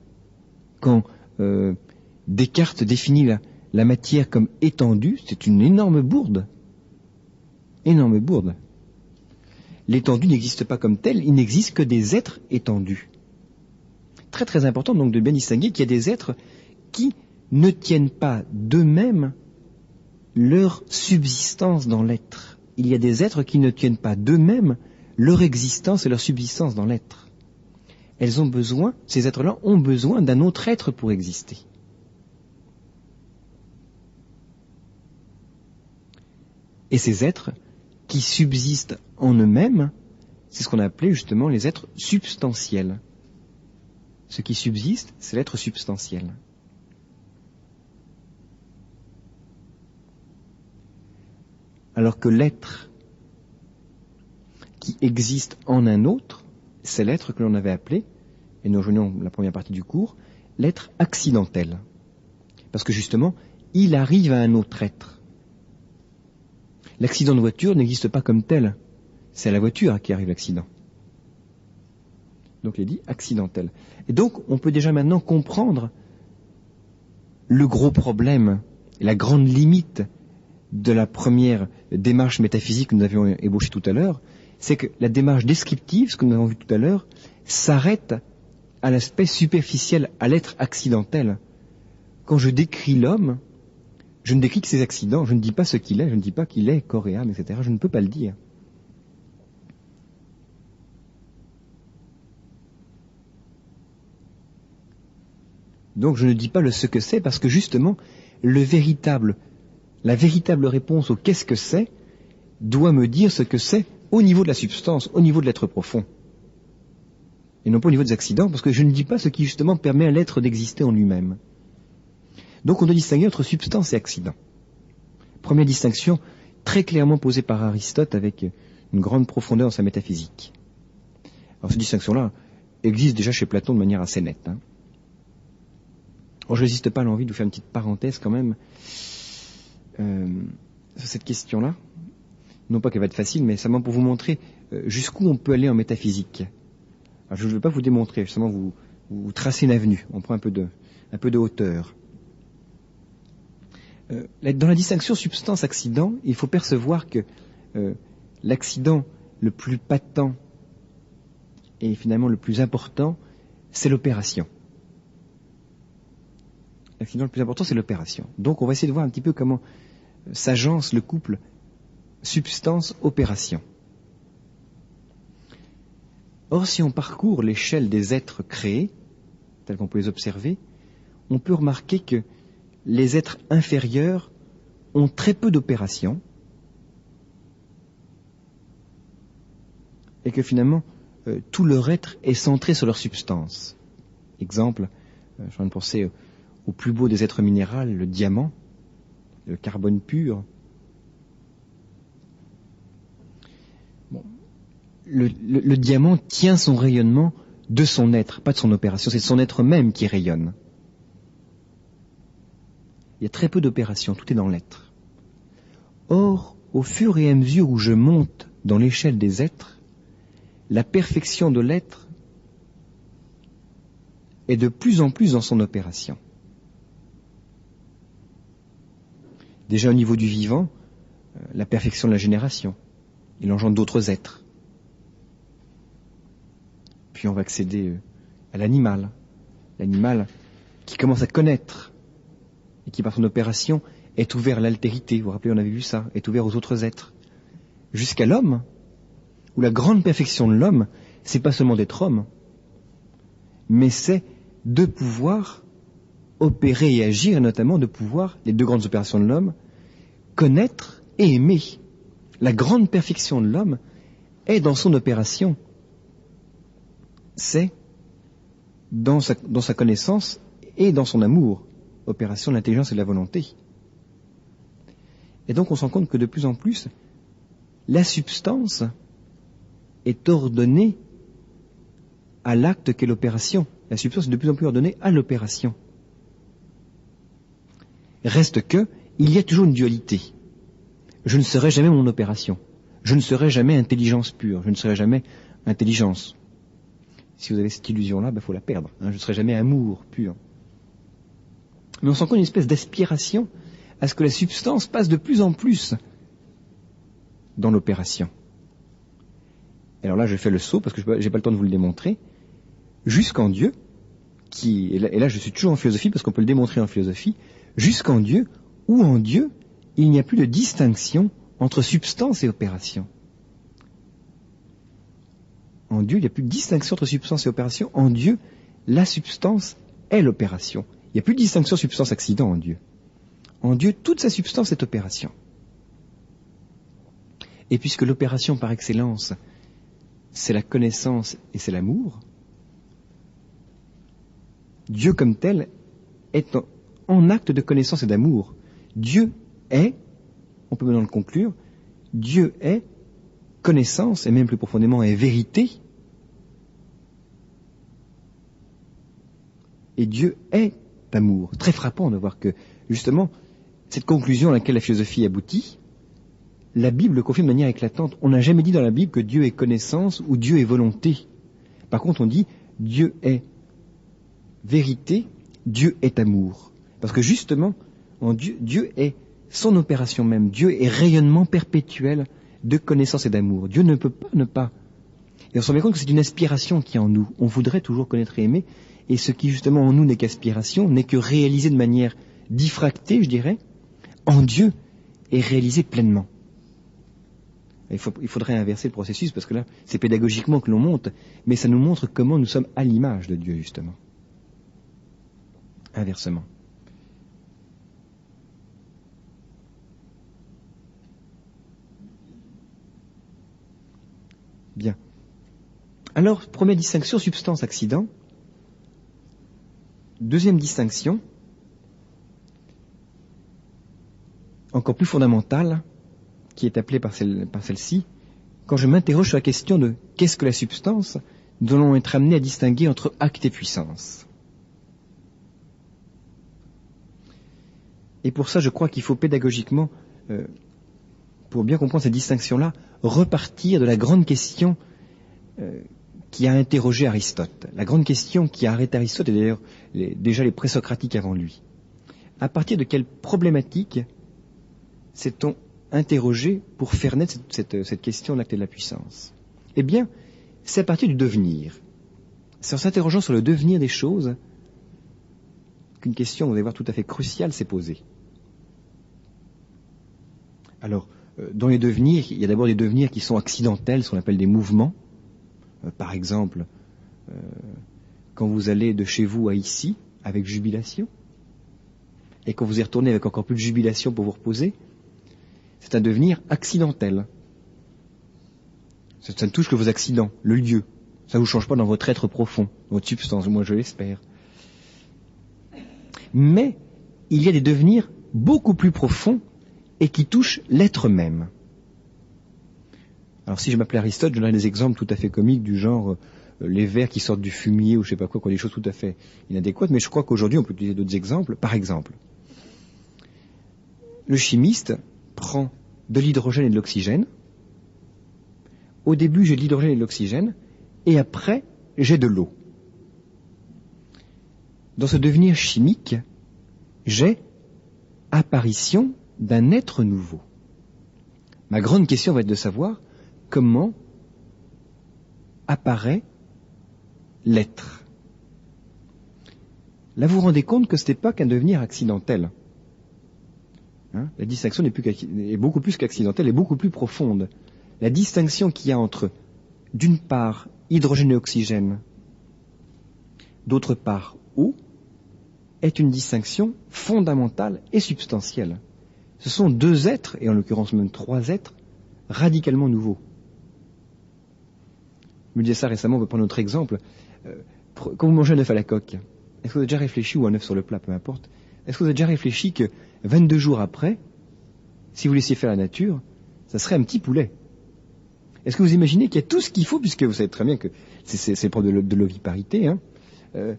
Quand Descartes définit la matière comme étendue, c'est une énorme bourde. Énorme bourde. L'étendue n'existe pas comme telle, il n'existe que des êtres étendus. Très très important donc de bien distinguer qu'il y a des êtres qui ne tiennent pas d'eux-mêmes leur subsistance dans l'être. Il y a des êtres qui ne tiennent pas d'eux-mêmes leur existence et leur subsistance dans l'être. Elles ont besoin, ces êtres-là ont besoin d'un autre être pour exister. et ces êtres qui subsistent en eux-mêmes, c'est ce qu'on a appelé justement les êtres substantiels. Ce qui subsiste, c'est l'être substantiel. Alors que l'être qui existe en un autre, c'est l'être que l'on avait appelé, et nous rejoignons la première partie du cours, l'être accidentel. Parce que justement, il arrive à un autre être. L'accident de voiture n'existe pas comme tel. C'est à la voiture à qui arrive l'accident. Donc il est dit accidentel. Et donc on peut déjà maintenant comprendre le gros problème, la grande limite de la première démarche métaphysique que nous avions ébauchée tout à l'heure, c'est que la démarche descriptive, ce que nous avons vu tout à l'heure, s'arrête à l'aspect superficiel, à l'être accidentel. Quand je décris l'homme, je ne décris que ses accidents, je ne dis pas ce qu'il est, je ne dis pas qu'il est corps et âme, etc. Je ne peux pas le dire. Donc je ne dis pas le ce que c'est parce que justement, la véritable réponse au qu'est-ce que c'est doit me dire ce que c'est au niveau de la substance, au niveau de l'être profond. Et non pas au niveau des accidents, parce que je ne dis pas ce qui justement permet à l'être d'exister en lui-même. Donc on doit distinguer entre substance et accident. Première distinction très clairement posée par Aristote avec une grande profondeur dans sa métaphysique. Alors cette distinction-là existe déjà chez Platon de manière assez nette. Alors je n'hésite pas à l'envie de vous faire une petite parenthèse quand même sur cette question-là. Non pas qu'elle va être facile, mais simplement pour vous montrer jusqu'où on peut aller en métaphysique. Alors je ne veux pas vous démontrer, justement vous tracer une avenue, on prend un peu de hauteur. Dans la distinction substance-accident, il faut percevoir que l'accident le plus patent et finalement le plus important, c'est l'opération. L'accident le plus important, c'est l'opération. Donc on va essayer de voir un petit peu comment s'agence le couple substance-opération. Or, si on parcourt l'échelle des êtres créés, tels qu'on peut les observer, on peut remarquer que les êtres inférieurs ont très peu d'opérations et que finalement, tout leur être est centré sur leur substance. Exemple, je viens de penser au plus beau des êtres minéraux, le diamant, le carbone pur. Bon. Le diamant tient son rayonnement de son être, pas de son opération, c'est son être même qui rayonne. Il y a très peu d'opérations, tout est dans l'être. Or, au fur et à mesure où je monte dans l'échelle des êtres, la perfection de l'être est de plus en plus dans son opération. Déjà au niveau du vivant, la perfection de la génération, il engendre d'autres êtres. Puis on va accéder à l'animal qui commence à connaître et qui par son opération est ouvert à l'altérité. Vous vous rappelez, on avait vu ça, est ouvert aux autres êtres. Jusqu'à l'homme, où la grande perfection de l'homme, c'est pas seulement d'être homme, mais c'est de pouvoir opérer et agir, et notamment de pouvoir, les deux grandes opérations de l'homme, connaître et aimer. La grande perfection de l'homme est dans son opération. C'est dans sa connaissance et dans son amour, opération de l'intelligence et de la volonté. Et donc on se rend compte que de plus en plus, la substance est ordonnée à l'acte qu'est l'opération. La substance est de plus en plus ordonnée à l'opération. Reste que, il y a toujours une dualité. Je ne serai jamais mon opération. Je ne serai jamais intelligence pure. Je ne serai jamais intelligence. Si vous avez cette illusion-là, il faut la perdre. Je ne serai jamais amour pur. Mais on sent une espèce d'aspiration à ce que la substance passe de plus en plus dans l'opération. Alors là, je fais le saut, parce que je n'ai pas le temps de vous le démontrer, jusqu'en Dieu, et là je suis toujours en philosophie, parce qu'on peut le démontrer en philosophie, jusqu'en Dieu, où en Dieu, il n'y a plus de distinction entre substance et opération. En Dieu, il n'y a plus de distinction entre substance et opération. En Dieu, la substance est l'opération. Il n'y a plus de distinction substance-accident en Dieu. En Dieu, toute sa substance est opération. Et puisque l'opération par excellence, c'est la connaissance et c'est l'amour, Dieu comme tel est en acte de connaissance et d'amour. Dieu est, on peut maintenant le conclure, Dieu est connaissance, et même plus profondément est vérité. Et Dieu est amour. Très frappant de voir que, justement, cette conclusion à laquelle la philosophie aboutit, la Bible le confirme de manière éclatante. On n'a jamais dit dans la Bible que Dieu est connaissance ou Dieu est volonté. Par contre, on dit Dieu est vérité, Dieu est amour. Parce que justement, Dieu est son opération même. Dieu est rayonnement perpétuel de connaissance et d'amour. Dieu ne peut pas ne pas. Et on se rend bien compte que c'est une aspiration qui est en nous. On voudrait toujours connaître et aimer. Et ce qui justement en nous n'est qu'aspiration, n'est que réalisé de manière diffractée, je dirais, en Dieu, est réalisé pleinement. Il faudrait inverser le processus, parce que là, c'est pédagogiquement que l'on monte, mais ça nous montre comment nous sommes à l'image de Dieu, justement. Inversement. Bien. Alors, première distinction, substance-accident. Deuxième distinction, encore plus fondamentale, qui est appelée par celle-ci, quand je m'interroge sur la question de qu'est-ce que la substance, nous allons être amenés à distinguer entre acte et puissance. Et pour ça, je crois qu'il faut pédagogiquement, pour bien comprendre cette distinction-là, repartir de la grande question qui a interrogé Aristote. La grande question qui a arrêté Aristote, et d'ailleurs déjà les présocratiques avant lui. À partir de quelle problématique s'est-on interrogé pour faire naître cette question de l'acte et de la puissance? Eh bien, c'est à partir du devenir. C'est en s'interrogeant sur le devenir des choses qu'une question, vous allez voir, tout à fait cruciale s'est posée. Alors, dans les devenirs, il y a d'abord des devenirs qui sont accidentels, ce qu'on appelle des mouvements. Par exemple, quand vous allez de chez vous à ici, avec jubilation, et quand vous y retournez avec encore plus de jubilation pour vous reposer, c'est un devenir accidentel. Ça ne touche que vos accidents, le lieu. Ça ne vous change pas dans votre être profond, votre substance, moi je l'espère. Mais il y a des devenirs beaucoup plus profonds et qui touchent l'être même. Alors si je m'appelais Aristote, je donnerais des exemples tout à fait comiques du genre les vers qui sortent du fumier ou je sais pas quoi, des choses tout à fait inadéquates, mais je crois qu'aujourd'hui on peut utiliser d'autres exemples. Par exemple, le chimiste prend de l'hydrogène et de l'oxygène. Au début, j'ai de l'hydrogène et de l'oxygène, et après, j'ai de l'eau. Dans ce devenir chimique, j'ai apparition d'un être nouveau. Ma grande question va être de savoir comment apparaît l'être. Là, vous vous rendez compte que ce n'est pas qu'un devenir accidentel. La distinction est beaucoup plus qu'accidentelle, est beaucoup plus profonde. La distinction qu'il y a entre, d'une part, hydrogène et oxygène, d'autre part, eau, est une distinction fondamentale et substantielle. Ce sont deux êtres, et en l'occurrence même trois êtres, radicalement nouveaux. Je me disais ça récemment, on peut prendre notre exemple. Quand vous mangez un œuf à la coque, est-ce que vous avez déjà réfléchi, ou un œuf sur le plat, peu importe, est-ce que vous avez déjà réfléchi que 22 jours après, si vous laissiez faire la nature, ça serait un petit poulet? Est-ce que vous imaginez qu'il y a tout ce qu'il faut, puisque vous savez très bien que c'est le problème de l'oviparité, il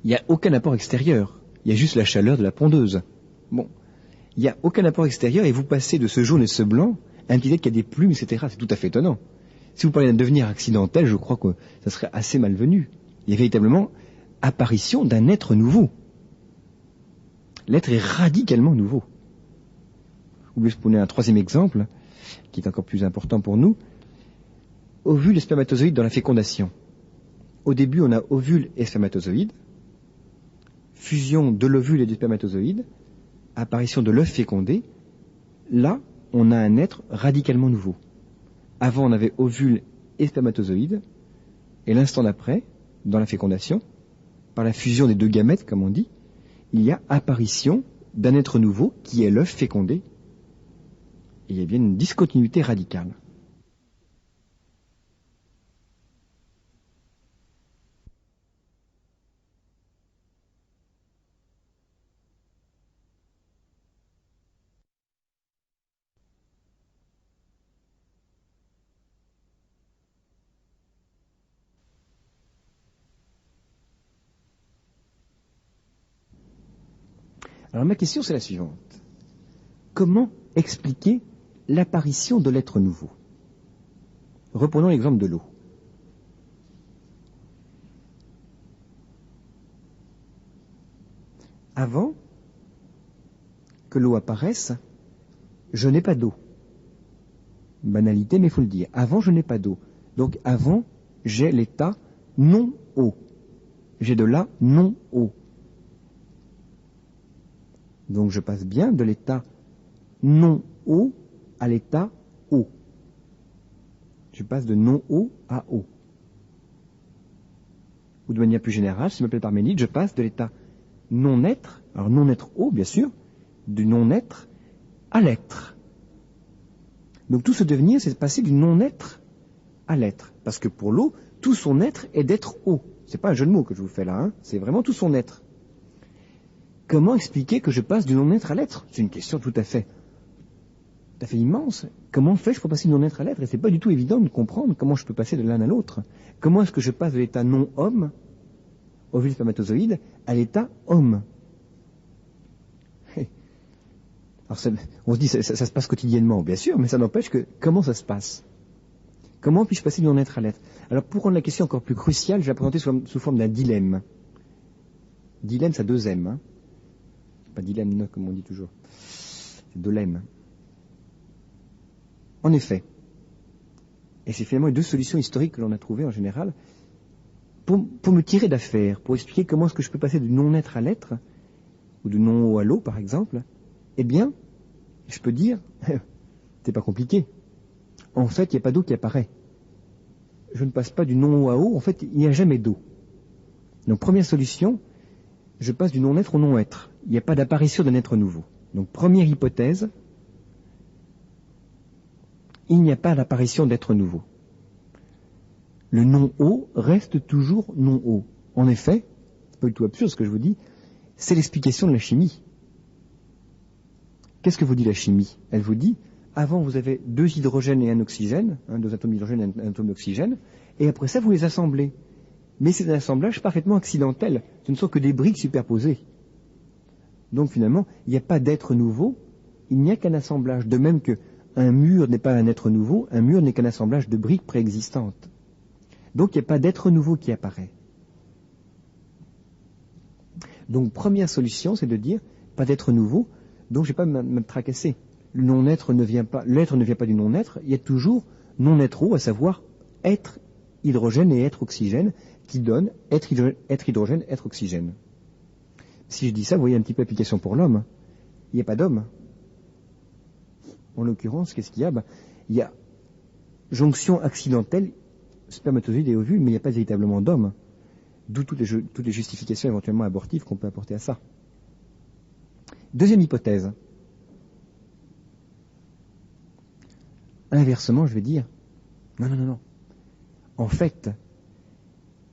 n'y a aucun apport extérieur, il y a juste la chaleur de la pondeuse. Bon, il n'y a aucun apport extérieur, et vous passez de ce jaune et ce blanc à un petit être qui a des plumes, etc. C'est tout à fait étonnant. Si vous parlez d'un devenir accidentel, je crois que ça serait assez malvenu. Il y a véritablement apparition d'un être nouveau. L'être est radicalement nouveau. Ou bien je prenais un troisième exemple, qui est encore plus important pour nous. Ovule et spermatozoïde dans la fécondation. Au début, on a ovule et spermatozoïde, fusion de l'ovule et du spermatozoïde, apparition de l'œuf fécondé. Là, on a un être radicalement nouveau. Avant, on avait ovule et spermatozoïde, et l'instant d'après, dans la fécondation, par la fusion des deux gamètes, comme on dit, il y a apparition d'un être nouveau qui est l'œuf fécondé. Et il y a bien une discontinuité radicale. Alors ma question c'est la suivante. Comment expliquer l'apparition de l'être nouveau? Reprenons l'exemple de l'eau. Avant que l'eau apparaisse, je n'ai pas d'eau. Banalité, mais il faut le dire. Avant, je n'ai pas d'eau. Donc avant, j'ai l'état non-eau. J'ai de la non-eau. Donc je passe bien de l'état non-eau à l'état eau. Je passe de non-eau à eau. Ou de manière plus générale, si je m'appelle Parménide, je passe de l'état non-être, alors non-être eau bien sûr, du non-être à l'être. Donc tout ce devenir, c'est de passer du non-être à l'être. Parce que pour l'eau, tout son être est d'être eau. C'est pas un jeu de mots que je vous fais là, hein. C'est vraiment tout son être. Comment expliquer que je passe du non-être à l'être? C'est une question tout à fait immense. Comment fais-je pour passer du non-être à l'être? Et c'est pas du tout évident de comprendre comment je peux passer de l'un à l'autre. Comment est-ce que je passe de l'état non-homme, ovule spermatozoïde, à l'état homme? Alors on se dit ça se passe quotidiennement, bien sûr, mais ça n'empêche que comment ça se passe? Comment puis-je passer du non-être à l'être? Alors pour rendre la question encore plus cruciale, je vais la présenter sous forme d'un dilemme. Dilemme, ça a deux M. Hein. Pas dilemme, comme on dit toujours. C'est deux lemmes. En effet, et c'est finalement les deux solutions historiques que l'on a trouvées en général, pour me tirer d'affaire, pour expliquer comment est-ce que je peux passer du non-être à l'être, ou du non-eau à l'eau par exemple, eh bien, je peux dire, c'est pas compliqué. En fait, il n'y a pas d'eau qui apparaît. Je ne passe pas du non-eau à eau, en fait, il n'y a jamais d'eau. Donc première solution, je passe du non-être au non-être. Il n'y a pas d'apparition d'un être nouveau. Donc première hypothèse, il n'y a pas d'apparition d'être nouveau. Le non-eau reste toujours non-eau. En effet, c'est pas du tout absurde ce que je vous dis, c'est l'explication de la chimie. Qu'est-ce que vous dit la chimie? Elle vous dit, avant vous avez deux hydrogènes et un oxygène, deux atomes d'hydrogène et un atome d'oxygène, et après ça vous les assemblez. Mais c'est un assemblage parfaitement accidentel, ce ne sont que des briques superposées. Donc finalement, il n'y a pas d'être nouveau, il n'y a qu'un assemblage. De même qu'un mur n'est pas un être nouveau, un mur n'est qu'un assemblage de briques préexistantes. Donc il n'y a pas d'être nouveau qui apparaît. Donc première solution, c'est de dire, pas d'être nouveau, donc je ne vais pas me tracasser. Le non-être ne vient pas, l'être ne vient pas du non-être, il y a toujours non-être-eau, à savoir être hydrogène et être oxygène, qui donne être hydrogène, être oxygène. Si je dis ça, vous voyez un petit peu l'application pour l'homme. Il n'y a pas d'homme. En l'occurrence, qu'est-ce qu'il y a? Il y a jonction accidentelle, spermatozoïde et ovule, mais il n'y a pas véritablement d'homme. D'où toutes les justifications éventuellement abortives qu'on peut apporter à ça. Deuxième hypothèse. Inversement, je vais dire, non. En fait,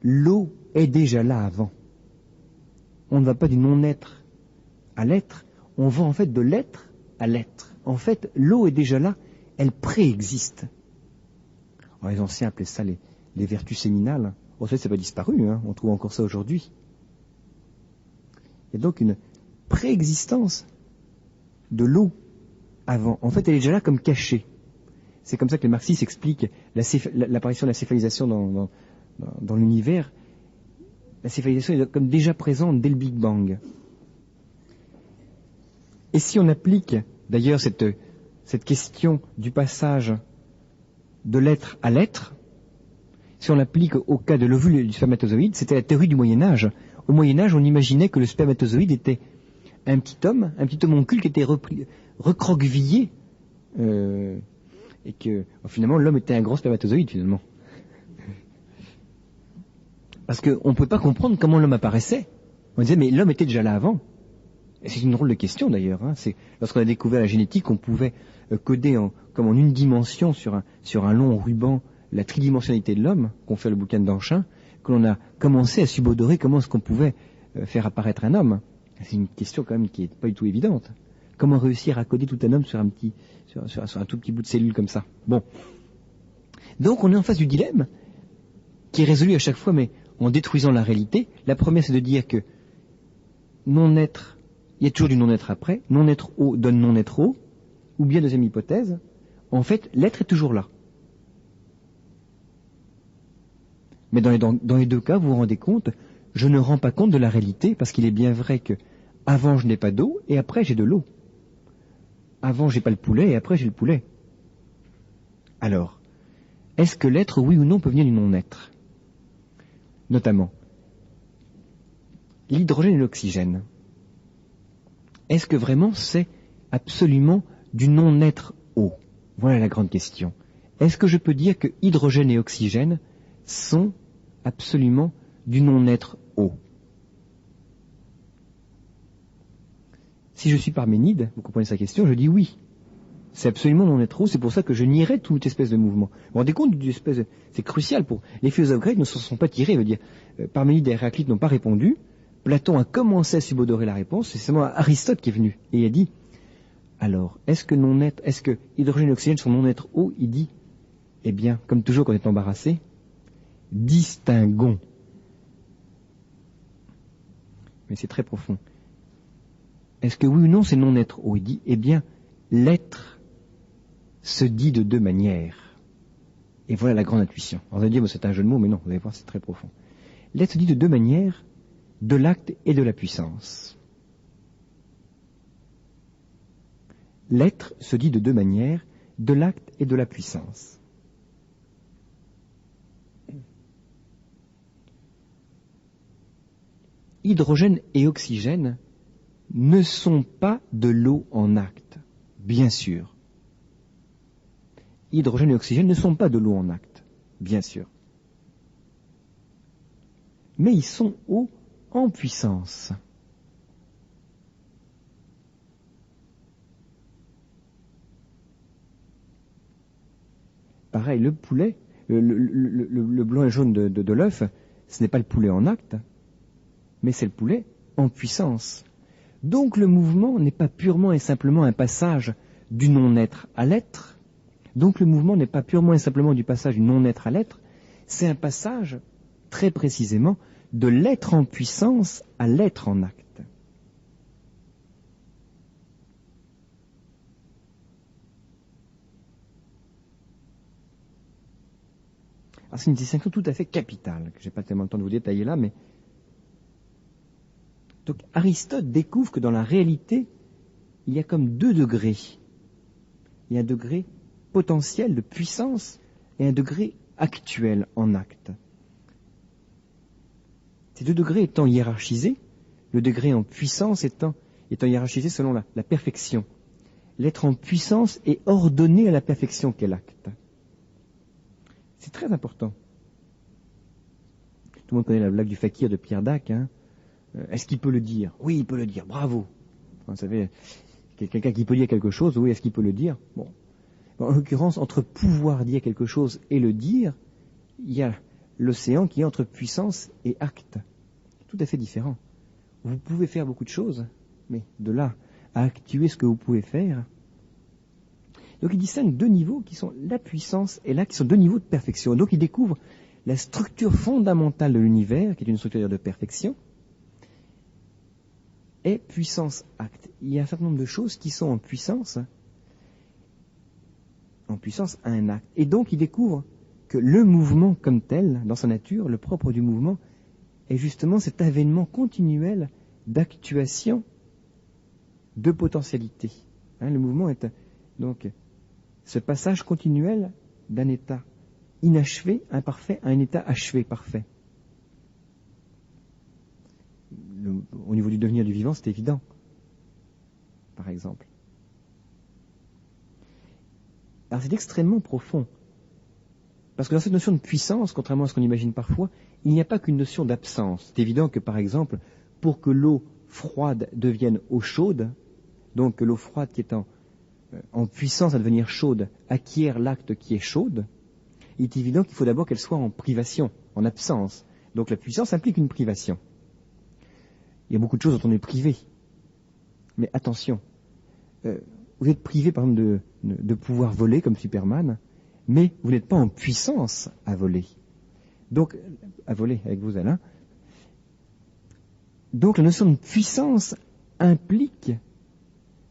l'eau est déjà là avant. On ne va pas du non-être à l'être, on va en fait de l'être à l'être. En fait, l'eau est déjà là, elle préexiste. Alors, les anciens appelaient ça les vertus séminales. En fait, ça n'a pas disparu, hein. On trouve encore ça aujourd'hui. Il y a donc une préexistence de l'eau avant. En fait, elle est déjà là comme cachée. C'est comme ça que les marxistes expliquent l'apparition de la céphalisation dans l'univers. La céphalisation est comme déjà présente dès le Big Bang. Et si on applique d'ailleurs cette question du passage de l'être à l'être, si on l'applique au cas de l'ovule et du spermatozoïde, c'était la théorie du Moyen-Âge. Au Moyen-Âge, on imaginait que le spermatozoïde était un petit homoncule qui était recroquevillé, et que finalement l'homme était un gros spermatozoïde finalement. Parce qu'on ne peut pas comprendre comment l'homme apparaissait. On disait mais l'homme était déjà là avant. Et c'est une drôle de question d'ailleurs. Hein. C'est lorsqu'on a découvert la génétique, on pouvait coder comme en une dimension sur un long ruban la tridimensionnalité de l'homme, qu'on fait le bouquin de Danchin, que l'on a commencé à subodorer comment est-ce qu'on pouvait faire apparaître un homme. C'est une question quand même qui n'est pas du tout évidente. Comment réussir à coder tout un homme sur un tout petit bout de cellule comme ça? Bon. Donc on est en face du dilemme qui est résolu à chaque fois, mais en détruisant la réalité. La première, c'est de dire que non-être, il y a toujours du non-être après, non-être O donne non-être O, ou bien deuxième hypothèse, en fait, l'être est toujours là. Mais dans les deux cas, vous vous rendez compte, je ne rends pas compte de la réalité, parce qu'il est bien vrai que avant je n'ai pas d'eau, et après j'ai de l'eau. Avant j'ai pas le poulet, et après j'ai le poulet. Alors, est-ce que l'être, oui ou non, peut venir du non-être? Notamment, l'hydrogène et l'oxygène. Est-ce que vraiment c'est absolument du non-être eau? Voilà la grande question. Est-ce que je peux dire que hydrogène et oxygène sont absolument du non-être eau? Si je suis Parménide, vous comprenez sa question, je dis oui. C'est absolument non-être eau, c'est pour ça que je nierai toute espèce de mouvement. Vous vous rendez compte d'une espèce de... C'est crucial pour... Les philosophes grecs ne se sont pas tirés, veut dire. Parménide et Héraclite n'ont pas répondu. Platon a commencé à subodorer la réponse, c'est seulement Aristote qui est venu. Et il a dit, alors, est-ce que hydrogène et oxygène sont non-être eau? Il dit, eh bien, comme toujours quand on est embarrassé, distinguons. Mais c'est très profond. Est-ce que oui ou non c'est non-être eau? Il dit, eh bien, l'être se dit de deux manières. Et voilà la grande intuition. Alors vous allez dire, c'est un jeu de mots, mais non, vous allez voir, c'est très profond. L'être se dit de deux manières, de l'acte et de la puissance. L'être se dit de deux manières, de l'acte et de la puissance. Hydrogène et oxygène ne sont pas de l'eau en acte, bien sûr. Hydrogène et oxygène ne sont pas de l'eau en acte, bien sûr. Mais ils sont eau en puissance. Pareil, le poulet, le blanc et jaune de l'œuf, ce n'est pas le poulet en acte, mais c'est le poulet en puissance. Donc le mouvement n'est pas purement et simplement un passage du non-être à l'être. Donc le mouvement n'est pas purement et simplement du passage du non-être à l'être, c'est un passage, très précisément, de l'être en puissance à l'être en acte. Alors c'est une distinction tout à fait capitale, que je n'ai pas tellement le temps de vous détailler là, mais... Donc Aristote découvre que dans la réalité, il y a comme deux degrés. Il y a un degré potentiel de puissance et un degré actuel en acte. Ces deux degrés étant hiérarchisés, le degré en puissance étant hiérarchisé selon la perfection. L'être en puissance est ordonné à la perfection qu'est l'acte. C'est très important. Tout le monde connaît la blague du fakir de Pierre Dac. Hein. Est-ce qu'il peut le dire? Oui, il peut le dire. Bravo. Enfin, vous savez, quelqu'un qui peut dire quelque chose, oui, est-ce qu'il peut le dire? Bon. En l'occurrence, entre pouvoir dire quelque chose et le dire, il y a l'océan qui est entre puissance et acte. Tout à fait différent. Vous pouvez faire beaucoup de choses, mais de là à actuer ce que vous pouvez faire. Donc il distingue deux niveaux qui sont la puissance et l'acte, qui sont deux niveaux de perfection. Donc il découvre la structure fondamentale de l'univers, qui est une structure de perfection, et puissance-acte. Il y a un certain nombre de choses qui sont en puissance à un acte. Et donc il découvre que le mouvement comme tel, dans sa nature, le propre du mouvement, est justement cet avènement continuel d'actuation de potentialité. Le mouvement est donc ce passage continuel d'un état inachevé, imparfait, à un état achevé, parfait. Au niveau du devenir du vivant, c'est évident, par exemple. Alors c'est extrêmement profond, parce que dans cette notion de puissance, contrairement à ce qu'on imagine parfois, il n'y a pas qu'une notion d'absence. C'est évident que, par exemple, pour que l'eau froide devienne eau chaude, donc que l'eau froide qui est en puissance à devenir chaude acquiert l'acte qui est chaude, il est évident qu'il faut d'abord qu'elle soit en privation, en absence. Donc la puissance implique une privation. Il y a beaucoup de choses dont on est privé. Mais attention, vous êtes privé par exemple de pouvoir voler comme Superman, mais vous n'êtes pas en puissance à voler. Donc, à voler avec vous, Alain. Donc la notion de puissance implique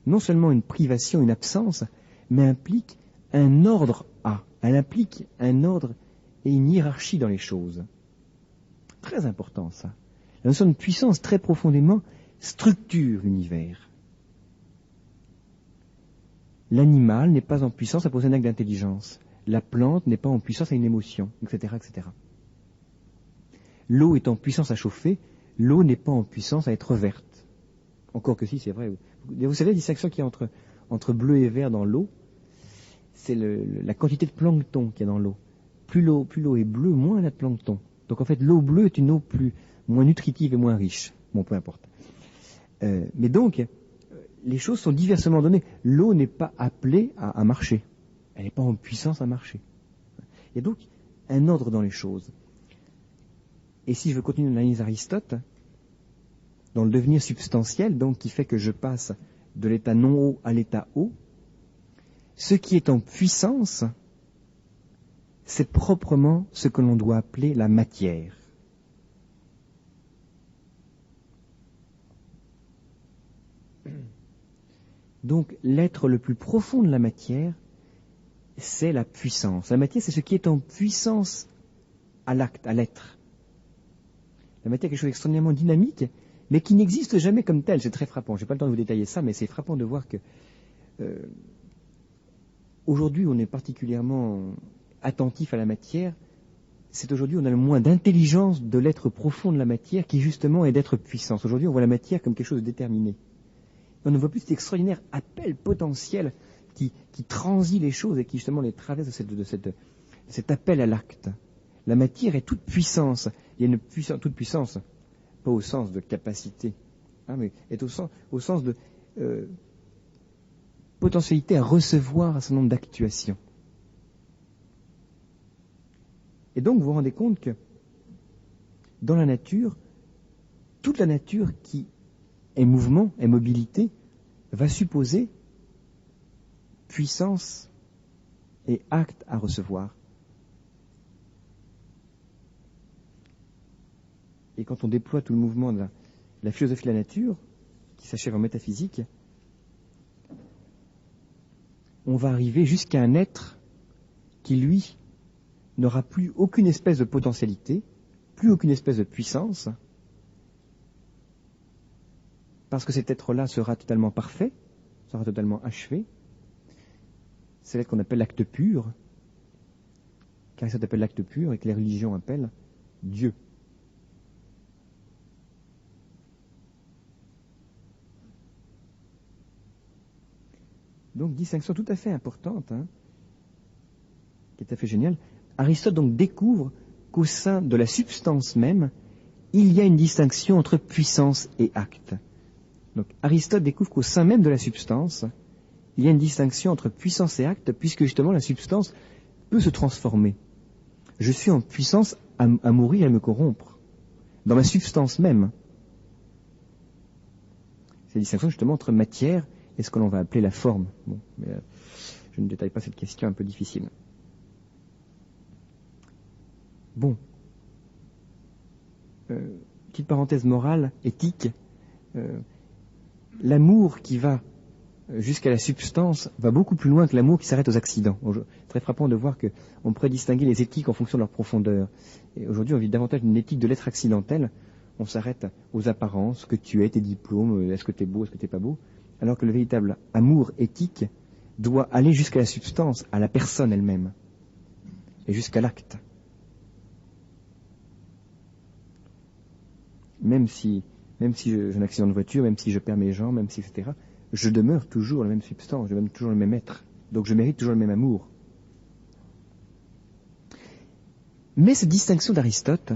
non seulement une privation, une absence, mais implique un ordre à. Elle implique un ordre et une hiérarchie dans les choses. Très important ça. La notion de puissance très profondément structure l'univers. L'animal n'est pas en puissance à poser un acte d'intelligence. La plante n'est pas en puissance à une émotion, etc., etc. L'eau est en puissance à chauffer, l'eau n'est pas en puissance à être verte. Encore que si, c'est vrai. Vous savez la distinction qu'il y a entre bleu et vert dans l'eau, c'est la quantité de plancton qu'il y a dans l'eau. Plus l'eau est bleue, moins elle a de plancton. Donc en fait, l'eau bleue est une eau moins nutritive et moins riche. Bon, peu importe. Mais donc, les choses sont diversement données. L'eau n'est pas appelée à marcher. Elle n'est pas en puissance à marcher. Il y a donc un ordre dans les choses. Et si je veux continuer l'analyse Aristote, dans le devenir substantiel, donc qui fait que je passe de l'état non haut à l'état haut, ce qui est en puissance, c'est proprement ce que l'on doit appeler la matière. Donc l'être le plus profond de la matière, c'est la puissance. La matière, c'est ce qui est en puissance à l'acte, à l'être. La matière est quelque chose d'extraordinairement dynamique, mais qui n'existe jamais comme tel. C'est très frappant. Je n'ai pas le temps de vous détailler ça, mais c'est frappant de voir que aujourd'hui, on est particulièrement attentif à la matière. C'est aujourd'hui on a le moins d'intelligence de l'être profond de la matière qui justement est d'être puissance. Aujourd'hui, on voit la matière comme quelque chose de déterminé. On ne voit plus cet extraordinaire appel potentiel qui transit les choses et qui justement les traverse de cet appel à l'acte. La matière est toute puissance. Il y a une puissance, toute puissance, pas au sens de capacité, mais est au sens de potentialité à recevoir un certain nombre d'actuations. Et donc vous vous rendez compte que dans la nature, toute la nature qui est mouvement, est mobilité, va supposer puissance et acte à recevoir. Et quand on déploie tout le mouvement de la philosophie de la nature, qui s'achève en métaphysique, on va arriver jusqu'à un être qui, lui, n'aura plus aucune espèce de potentialité, plus aucune espèce de puissance, parce que cet être-là sera totalement parfait, sera totalement achevé. C'est l'être qu'on appelle l'acte pur, qu'Aristote appelle l'acte pur et que les religions appellent Dieu. Donc, distinction tout à fait importante, qui est tout à fait géniale. Aristote donc découvre qu'au sein de la substance même, il y a une distinction entre puissance et acte. Donc, Aristote découvre qu'au sein même de la substance, il y a une distinction entre puissance et acte, puisque justement la substance peut se transformer. Je suis en puissance à mourir et à me corrompre, dans ma substance même. C'est la distinction justement entre matière et ce que l'on va appeler la forme. Bon, mais je ne détaille pas cette question un peu difficile. Bon. Petite parenthèse morale, éthique. L'amour qui va jusqu'à la substance va beaucoup plus loin que l'amour qui s'arrête aux accidents. C'est très frappant de voir qu'on pourrait distinguer les éthiques en fonction de leur profondeur. Et aujourd'hui, on vit davantage une éthique de l'être accidentel. On s'arrête aux apparences, ce que tu es, tes diplômes, est-ce que tu es beau, est-ce que tu n'es pas beau. Alors que le véritable amour éthique doit aller jusqu'à la substance, à la personne elle-même, et jusqu'à l'acte. Même si j'ai un accident de voiture, même si je perds mes jambes, même si etc., je demeure toujours la même substance, je demeure toujours le même être. Donc je mérite toujours le même amour. Mais cette distinction d'Aristote,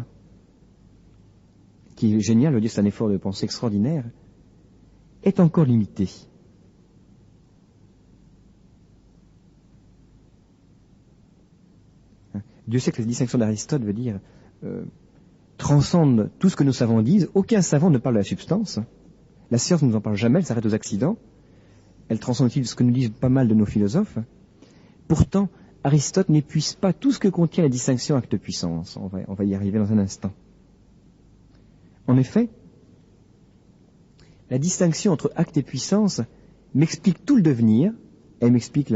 qui est géniale, c'est un effort de pensée extraordinaire, est encore limitée. Dieu sait que la distinction d'Aristote veut dire transcende tout ce que nos savants disent. Aucun savant ne parle de la substance. La science ne nous en parle jamais, elle s'arrête aux accidents. Elle transcende aussi ce que nous disent pas mal de nos philosophes. Pourtant, Aristote n'épuise pas tout ce que contient la distinction acte-puissance. On va y arriver dans un instant. En effet, la distinction entre acte et puissance m'explique tout le devenir. Elle m'explique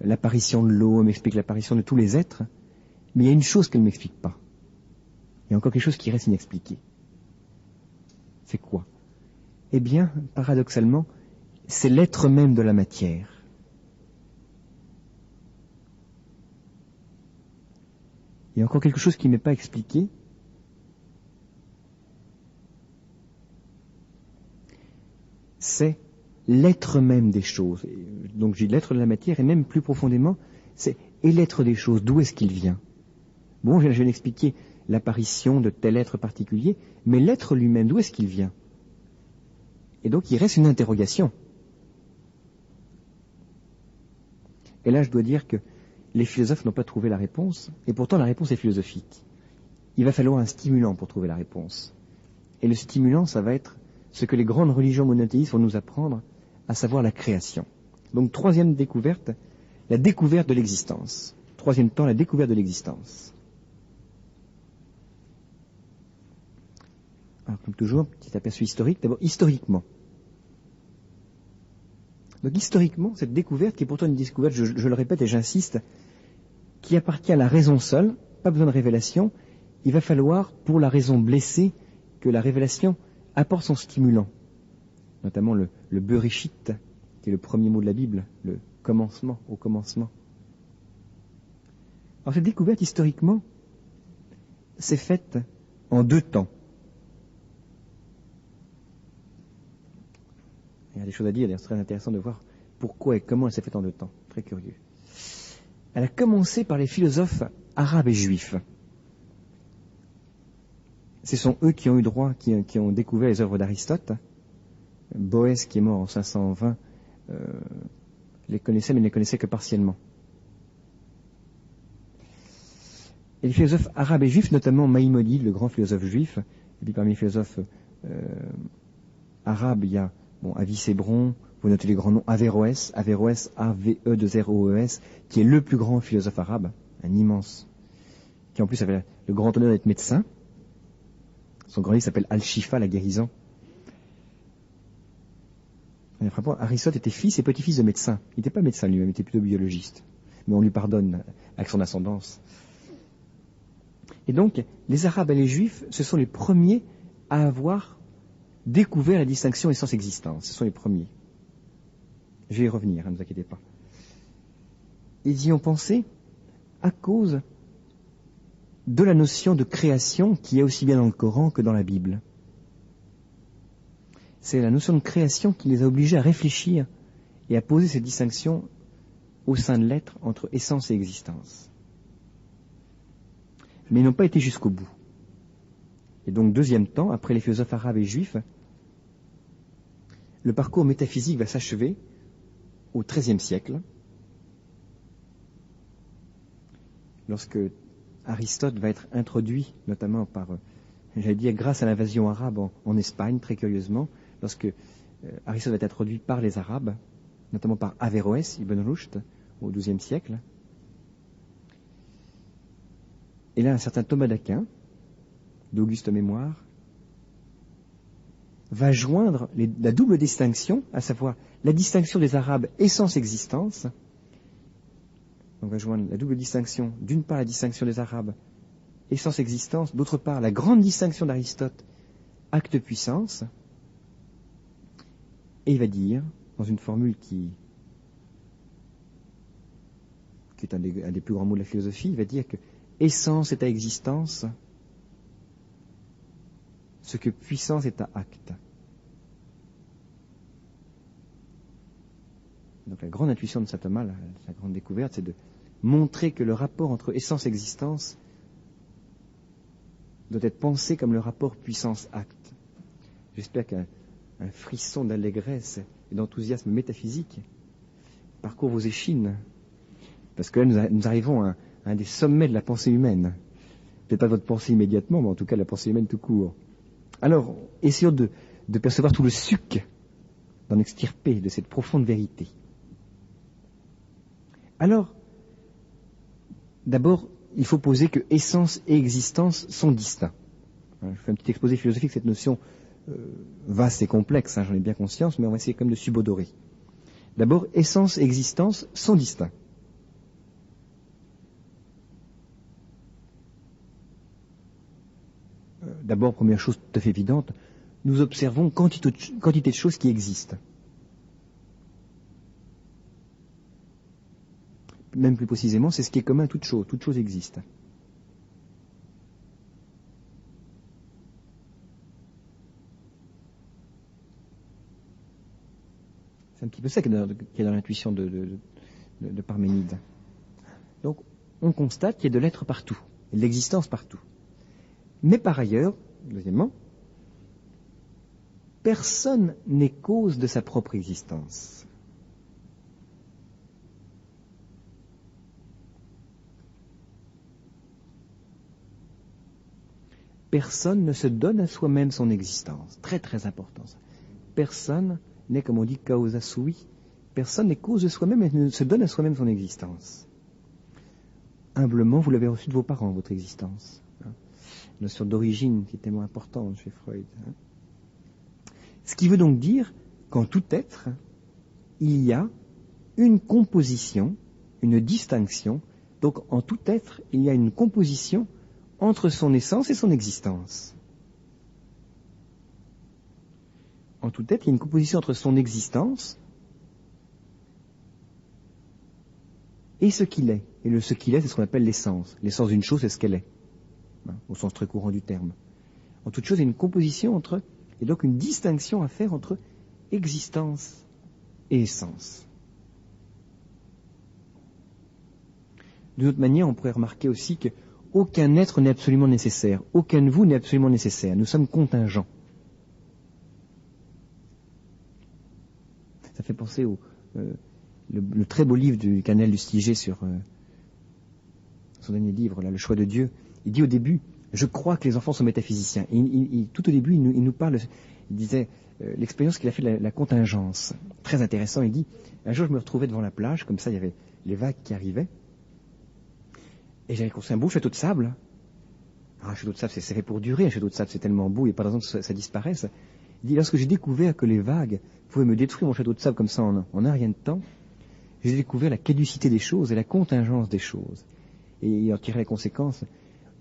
l'apparition de l'eau, elle m'explique l'apparition de tous les êtres. Mais il y a une chose qu'elle ne m'explique pas. Il y a encore quelque chose qui reste inexpliqué. C'est quoi? Eh bien, paradoxalement, c'est l'être même de la matière. Il y a encore quelque chose qui ne m'est pas expliqué. C'est l'être même des choses. Donc j'ai l'être de la matière, et même plus profondément, c'est et l'être des choses, d'où est-ce qu'il vient? Bon, je viens d'expliquer l'apparition de tel être particulier, mais l'être lui-même, d'où est-ce qu'il vient? Et donc il reste une interrogation. Et là, je dois dire que les philosophes n'ont pas trouvé la réponse, et pourtant la réponse est philosophique. Il va falloir un stimulant pour trouver la réponse. Et le stimulant, ça va être ce que les grandes religions monothéistes vont nous apprendre, à savoir la création. Donc, troisième découverte, la découverte de l'existence. Troisième temps, la découverte de l'existence. Alors, comme toujours, petit aperçu historique. D'abord, historiquement. Donc, historiquement, cette découverte, qui est pourtant une découverte, je le répète et j'insiste, qui appartient à la raison seule, pas besoin de révélation, il va falloir, pour la raison blessée, que la révélation apporte son stimulant. Notamment le Bereshit, qui est le premier mot de la Bible, le commencement, au commencement. Alors, cette découverte, historiquement, s'est faite en 2 temps. Il y a des choses à dire, d'ailleurs, c'est très intéressant de voir pourquoi et comment elle s'est faite en 2 temps. Très curieux. Elle a commencé par les philosophes arabes et juifs. Ce sont eux qui ont eu droit, qui ont découvert les œuvres d'Aristote. Boès, qui est mort en 520, les connaissait, mais ne les connaissait que partiellement. Et les philosophes arabes et juifs, notamment Maïmonide, le grand philosophe juif, et puis parmi les philosophes arabes, il y a Avicebron, vous notez les grands noms, Averroès, A-V-E-2-R-O-E-S, qui est le plus grand philosophe arabe, un immense, qui en plus avait le grand honneur d'être médecin. Son grand livre s'appelle Al-Shifa, la guérison. Aristote était fils et petit-fils de médecin. Il n'était pas médecin lui-même, il était plutôt biologiste. Mais on lui pardonne avec son ascendance. Et donc, les Arabes et les Juifs, ce sont les premiers à avoir découvert la distinction essence-existence. Ce sont les premiers. Je vais y revenir, ne vous inquiétez pas. Ils y ont pensé à cause de la notion de création qui est aussi bien dans le Coran que dans la Bible. C'est la notion de création qui les a obligés à réfléchir et à poser cette distinction au sein de l'être entre essence et existence. Mais ils n'ont pas été jusqu'au bout. Et donc, deuxième temps, après les philosophes arabes et juifs, le parcours métaphysique va s'achever au XIIIe siècle, lorsque Aristote va être introduit, notamment par, j'allais dire, grâce à l'invasion arabe en Espagne, très curieusement, lorsque Aristote va être introduit par les Arabes, notamment par Averroès, Ibn Rushd, au XIIe siècle. Et là, un certain Thomas d'Aquin, d'auguste mémoire, va joindre la double distinction, à savoir la distinction des Arabes essence-existence. On va joindre la double distinction, d'une part la distinction des Arabes essence-existence, d'autre part la grande distinction d'Aristote, acte-puissance. Et il va dire, dans une formule qui est un des plus grands mots de la philosophie, il va dire que essence est à existence, ce que puissance est à acte. Donc la grande intuition de saint Thomas, la grande découverte, c'est de montrer que le rapport entre essence et existence doit être pensé comme le rapport puissance-acte. J'espère qu'un un frisson d'allégresse et d'enthousiasme métaphysique parcourt vos échines. Parce que là, nous arrivons à un des sommets de la pensée humaine. Peut-être pas votre pensée immédiatement, mais en tout cas la pensée humaine tout court. Alors, essayons de percevoir tout le suc, d'en extirper de cette profonde vérité. Alors, d'abord, il faut poser que essence et existence sont distincts. Je fais un petit exposé philosophique, cette notion vaste et complexe, j'en ai bien conscience, mais on va essayer quand même de subodorer. D'abord, essence et existence sont distincts. D'abord, première chose tout à fait évidente, nous observons quantité de choses qui existent. Même plus précisément, c'est ce qui est commun à toute chose existe. C'est un petit peu ça qui est dans l'intuition de Parménide. Donc, on constate qu'il y a de l'être partout, et de l'existence partout. Mais par ailleurs, deuxièmement, personne n'est cause de sa propre existence. Personne ne se donne à soi-même son existence. Très très important ça. Personne n'est, comme on dit, causa sui. Personne n'est cause de soi-même et ne se donne à soi-même son existence. Humblement, vous l'avez reçu de vos parents, votre existence. Notion d'origine qui est tellement importante chez Freud. Ce qui veut donc dire qu'en tout être, il y a une composition, une distinction. Donc en tout être, il y a une composition entre son essence et son existence. En tout être, il y a une composition entre son existence et ce qu'il est. Et ce qu'il est, c'est ce qu'on appelle l'essence. L'essence d'une chose, c'est ce qu'elle est, au sens très courant du terme. En toute chose, il y a une composition entre, et donc une distinction à faire entre existence et essence. D'une autre manière, on pourrait remarquer aussi qu'aucun être n'est absolument nécessaire, aucun de vous n'est absolument nécessaire. Nous sommes contingents. Ça fait penser au le très beau livre du Canel Lustiger sur son dernier livre, là, Le choix de Dieu. Il dit au début, je crois que les enfants sont métaphysiciens. Tout au début, il nous parle, il disait l'expérience qu'il a fait de la contingence. Très intéressant, il dit, un jour je me retrouvais devant la plage, comme ça il y avait les vagues qui arrivaient, et j'avais construit un beau château de sable. Un château de sable, c'est fait pour durer, un château de sable c'est tellement beau, il n'y a pas de raison que ça disparaisse. Il dit, lorsque j'ai découvert que les vagues pouvaient me détruire mon château de sable comme ça en un rien de temps, j'ai découvert la caducité des choses et la contingence des choses. Et il en tirait les conséquences.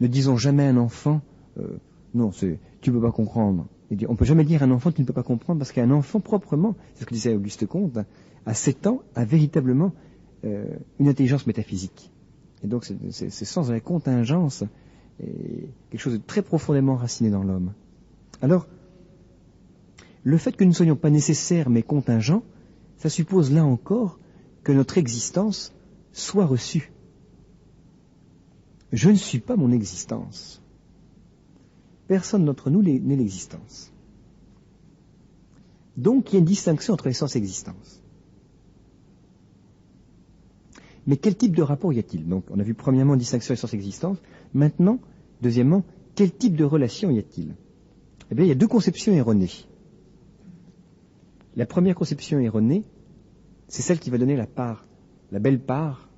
Ne disons jamais à un enfant, non, tu ne peux pas comprendre. On ne peut jamais dire à un enfant, tu ne peux pas comprendre, parce qu'un enfant proprement, c'est ce que disait Auguste Comte, à 7 ans, a véritablement une intelligence métaphysique. Et donc, ce sens de la contingence est quelque chose de très profondément enraciné dans l'homme. Alors, le fait que nous ne soyons pas nécessaires mais contingents, ça suppose là encore que notre existence soit reçue. Je ne suis pas mon existence. Personne d'entre nous n'est l'existence. Donc il y a une distinction entre essence et existence. Mais quel type de rapport y a-t-il? Donc on a vu premièrement distinction essence-existence. Maintenant, deuxièmement, quel type de relation y a-t-il? Eh bien, il y a deux conceptions erronées. La première conception erronée, c'est celle qui va donner la belle part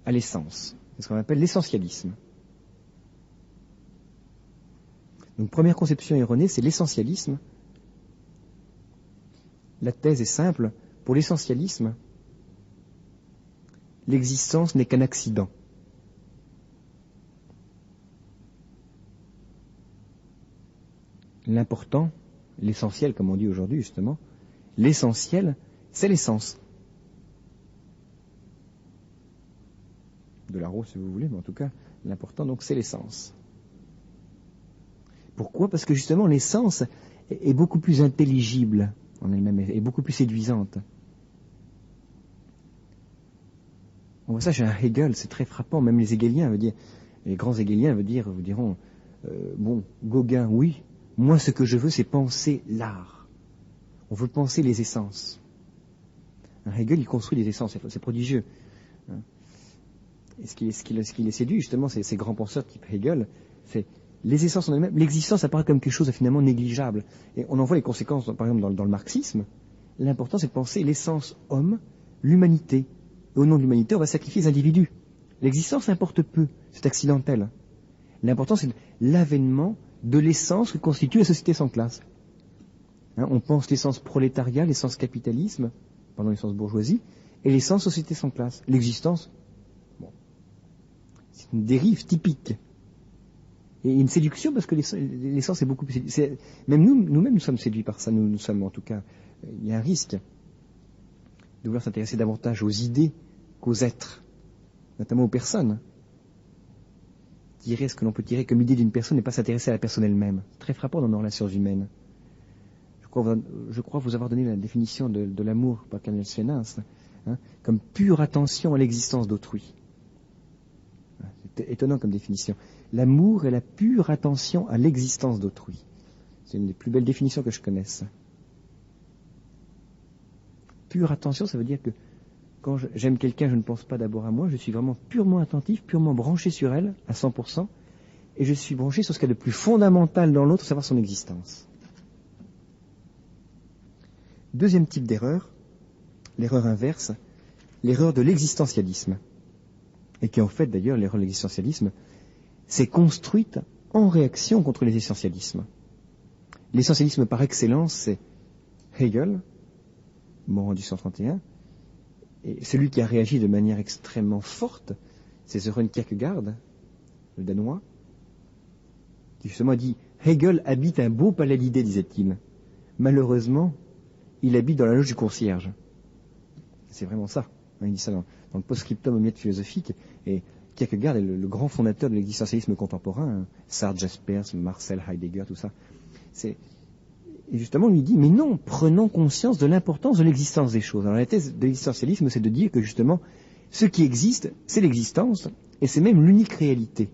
à l'essence. C'est ce qu'on appelle l'essentialisme. Donc, première conception erronée, c'est l'essentialisme. La thèse est simple. Pour l'essentialisme, l'existence n'est qu'un accident. L'important, l'essentiel, comme on dit aujourd'hui justement, l'essentiel, c'est l'essence. De la rose si vous voulez, mais en tout cas, l'important donc c'est l'essence. Pourquoi? Parce que justement l'essence est beaucoup plus intelligible en elle-même, est beaucoup plus séduisante. On voit ça chez un Hegel, c'est très frappant, même les hegeliens les grands hegeliens vous diront, bon, Gauguin, oui, moi ce que je veux c'est penser l'art. On veut penser les essences. Hegel, il construit des essences, c'est prodigieux. Et ce qui les séduit, justement, ces grands penseurs type Hegel, c'est les essences en elles-mêmes. L'existence apparaît comme quelque chose de finalement négligeable. Et on en voit les conséquences, par exemple, dans le marxisme. L'important, c'est de penser l'essence homme, l'humanité. Et au nom de l'humanité, on va sacrifier les individus. L'existence importe peu, c'est accidentel. L'important, c'est l'avènement de l'essence que constitue la société sans classe. On pense l'essence prolétariat, l'essence capitalisme, pardon, l'essence bourgeoisie, et l'essence société sans classe. L'existence, bon, c'est une dérive typique. Et une séduction, parce que l'essence est beaucoup plus... Même nous-mêmes, nous sommes séduits par ça. Nous sommes, en tout cas, il y a un risque de vouloir s'intéresser davantage aux idées qu'aux êtres, notamment aux personnes. Tirer ce que l'on peut tirer comme idée d'une personne et pas s'intéresser à la personne elle-même. Très frappant dans nos relations humaines. Je crois vous avoir donné la définition de l'amour par Karl Schwenas, comme pure attention à l'existence d'autrui. C'est étonnant comme définition. L'amour est la pure attention à l'existence d'autrui. C'est une des plus belles définitions que je connaisse. Pure attention, ça veut dire que quand j'aime quelqu'un, je ne pense pas d'abord à moi, je suis vraiment purement attentif, purement branché sur elle, à 100%, et je suis branché sur ce qu'il y a de plus fondamental dans l'autre, savoir son existence. Deuxième type d'erreur, l'erreur inverse, l'erreur de l'existentialisme. Et qui en fait d'ailleurs, l'erreur de l'existentialisme, s'est construite en réaction contre les essentialismes. L'essentialisme par excellence, c'est Hegel, mort en 1831, et celui qui a réagi de manière extrêmement forte, c'est Søren Kierkegaard, le Danois, qui justement dit « Hegel habite un beau palais d'idées », disait-il. Malheureusement, il habite dans la loge du concierge. C'est vraiment ça. Il dit ça dans le post-scriptum au Miette philosophique. Et Kierkegaard est le grand fondateur de l'existentialisme contemporain. Sartre Jaspers, Marcel Heidegger, tout ça. Et justement, lui dit, mais non, prenons conscience de l'importance de l'existence des choses. Alors la thèse de l'existentialisme, c'est de dire que justement, ce qui existe, c'est l'existence, et c'est même l'unique réalité.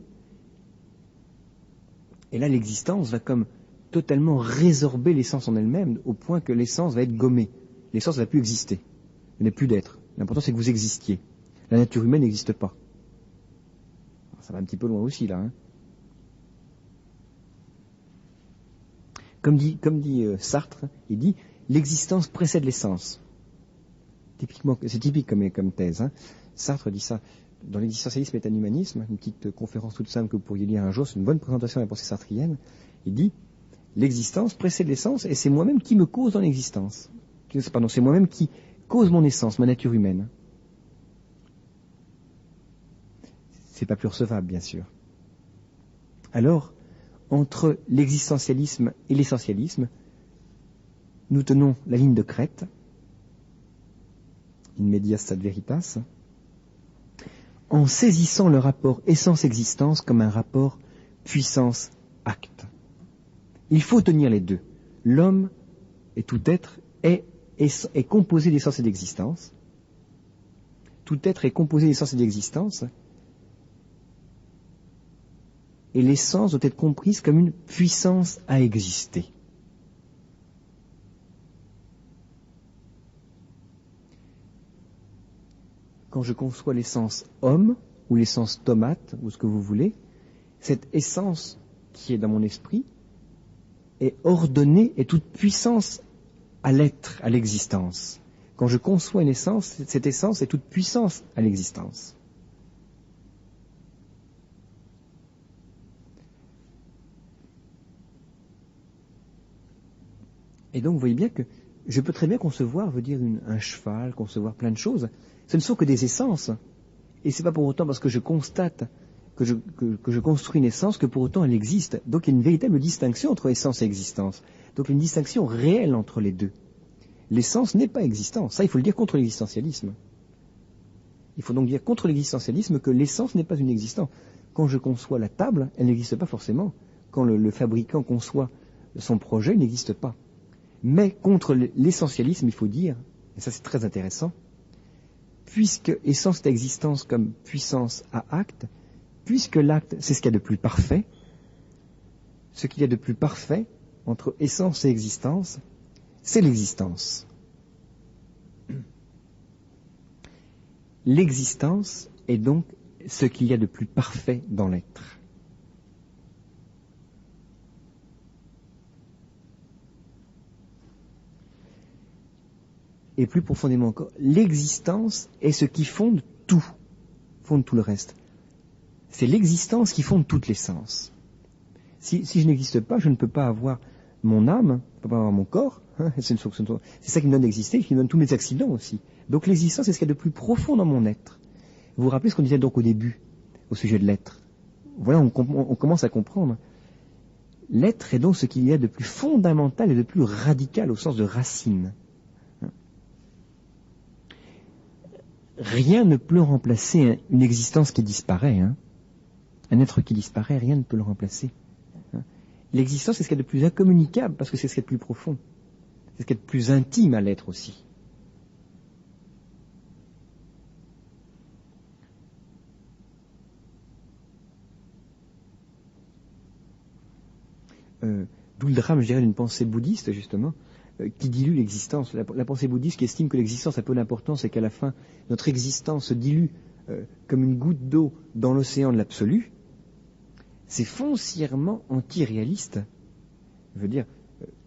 Et là, l'existence va comme totalement résorber l'essence en elle-même, au point que l'essence va être gommée. L'essence ne va plus exister. Elle n'est plus d'être. L'important, c'est que vous existiez. La nature humaine n'existe pas. Alors, ça va un petit peu loin aussi, là. Comme dit Sartre, il dit « l'existence précède l'essence ». C'est typique comme thèse. Sartre dit ça dans l'existentialisme et un humanisme, une petite conférence toute simple que vous pourriez lire un jour, c'est une bonne présentation de la pensée sartrienne. Il dit « l'existence précède l'essence et c'est moi-même qui me cause dans l'existence ». Pardon, c'est moi-même qui cause mon essence, ma nature humaine. C'est pas plus recevable, bien sûr. Alors, entre l'existentialisme et l'essentialisme, nous tenons la ligne de crête, in medias stat veritas, en saisissant le rapport essence-existence comme un rapport puissance-acte. Il faut tenir les deux. L'homme et tout être est composé d'essence et d'existence. Tout être est composé d'essence et d'existence. Et l'essence doit être comprise comme une puissance à exister. Quand je conçois l'essence homme, ou l'essence tomate, ou ce que vous voulez, cette essence qui est dans mon esprit est ordonnée et toute puissance à l'être, à l'existence. Quand je conçois une essence, cette essence est toute puissance à l'existence. Et donc vous voyez bien que je peux très bien concevoir, veut dire un cheval, concevoir plein de choses. Ce ne sont que des essences. Et c'est pas pour autant parce que je constate que je construis une essence que pour autant elle existe. Donc il y a une véritable distinction entre essence et existence. Donc une distinction réelle entre les deux. L'essence n'est pas existence. Ça, il faut le dire contre l'existentialisme. Il faut donc dire contre l'existentialisme que l'essence n'est pas une existence. Quand je conçois la table, elle n'existe pas forcément. Quand le fabricant conçoit son projet, il n'existe pas. Mais contre l'essentialisme, il faut dire, et ça c'est très intéressant, puisque essence est existence comme puissance à acte, puisque l'acte c'est ce qu'il y a de plus parfait, ce qu'il y a de plus parfait entre essence et existence, c'est l'existence. L'existence est donc ce qu'il y a de plus parfait dans l'être. Et plus profondément encore, l'existence est ce qui fonde tout le reste. C'est l'existence qui fonde toute l'essence. Si je n'existe pas, je ne peux pas avoir mon âme, je ne peux pas avoir mon corps. Hein, c'est ça qui me donne d'exister, qui me donne tous mes accidents aussi. Donc l'existence, c'est ce qu'il y a de plus profond dans mon être. Vous vous rappelez ce qu'on disait donc au début, au sujet de l'être. Voilà, on commence à comprendre. L'être est donc ce qu'il y a de plus fondamental et de plus radical au sens de racine. Rien ne peut remplacer une existence qui disparaît. Hein. Un être qui disparaît, rien ne peut le remplacer. Hein. L'existence, c'est ce qu'il y a de plus incommunicable, parce que c'est ce qu'il y a de plus profond. C'est ce qu'il y a de plus intime à l'être aussi. D'où le drame, je dirais, d'une pensée bouddhiste, justement, qui dilue l'existence. La pensée bouddhiste qui estime que l'existence a peu d'importance et qu'à la fin, notre existence se dilue comme une goutte d'eau dans l'océan de l'absolu, c'est foncièrement anti-réaliste. Je veux dire,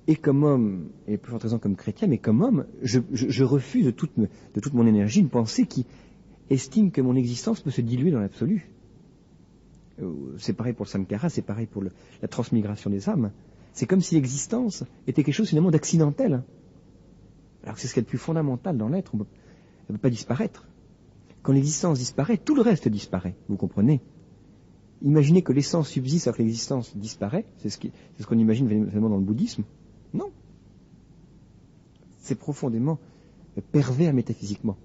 et comme homme, et plus forte raison comme chrétien, mais comme homme, je refuse de toute mon énergie une pensée qui estime que mon existence peut se diluer dans l'absolu. C'est pareil pour le Sankara, c'est pareil pour la transmigration des âmes. C'est comme si l'existence était quelque chose finalement d'accidentel. Alors que c'est ce qu'il y a de plus fondamental dans l'être, elle ne peut pas disparaître. Quand l'existence disparaît, tout le reste disparaît, vous comprenez? Imaginez que l'essence subsiste alors que l'existence disparaît, c'est ce qu'on imagine vraiment dans le bouddhisme. Non. C'est profondément pervers métaphysiquement.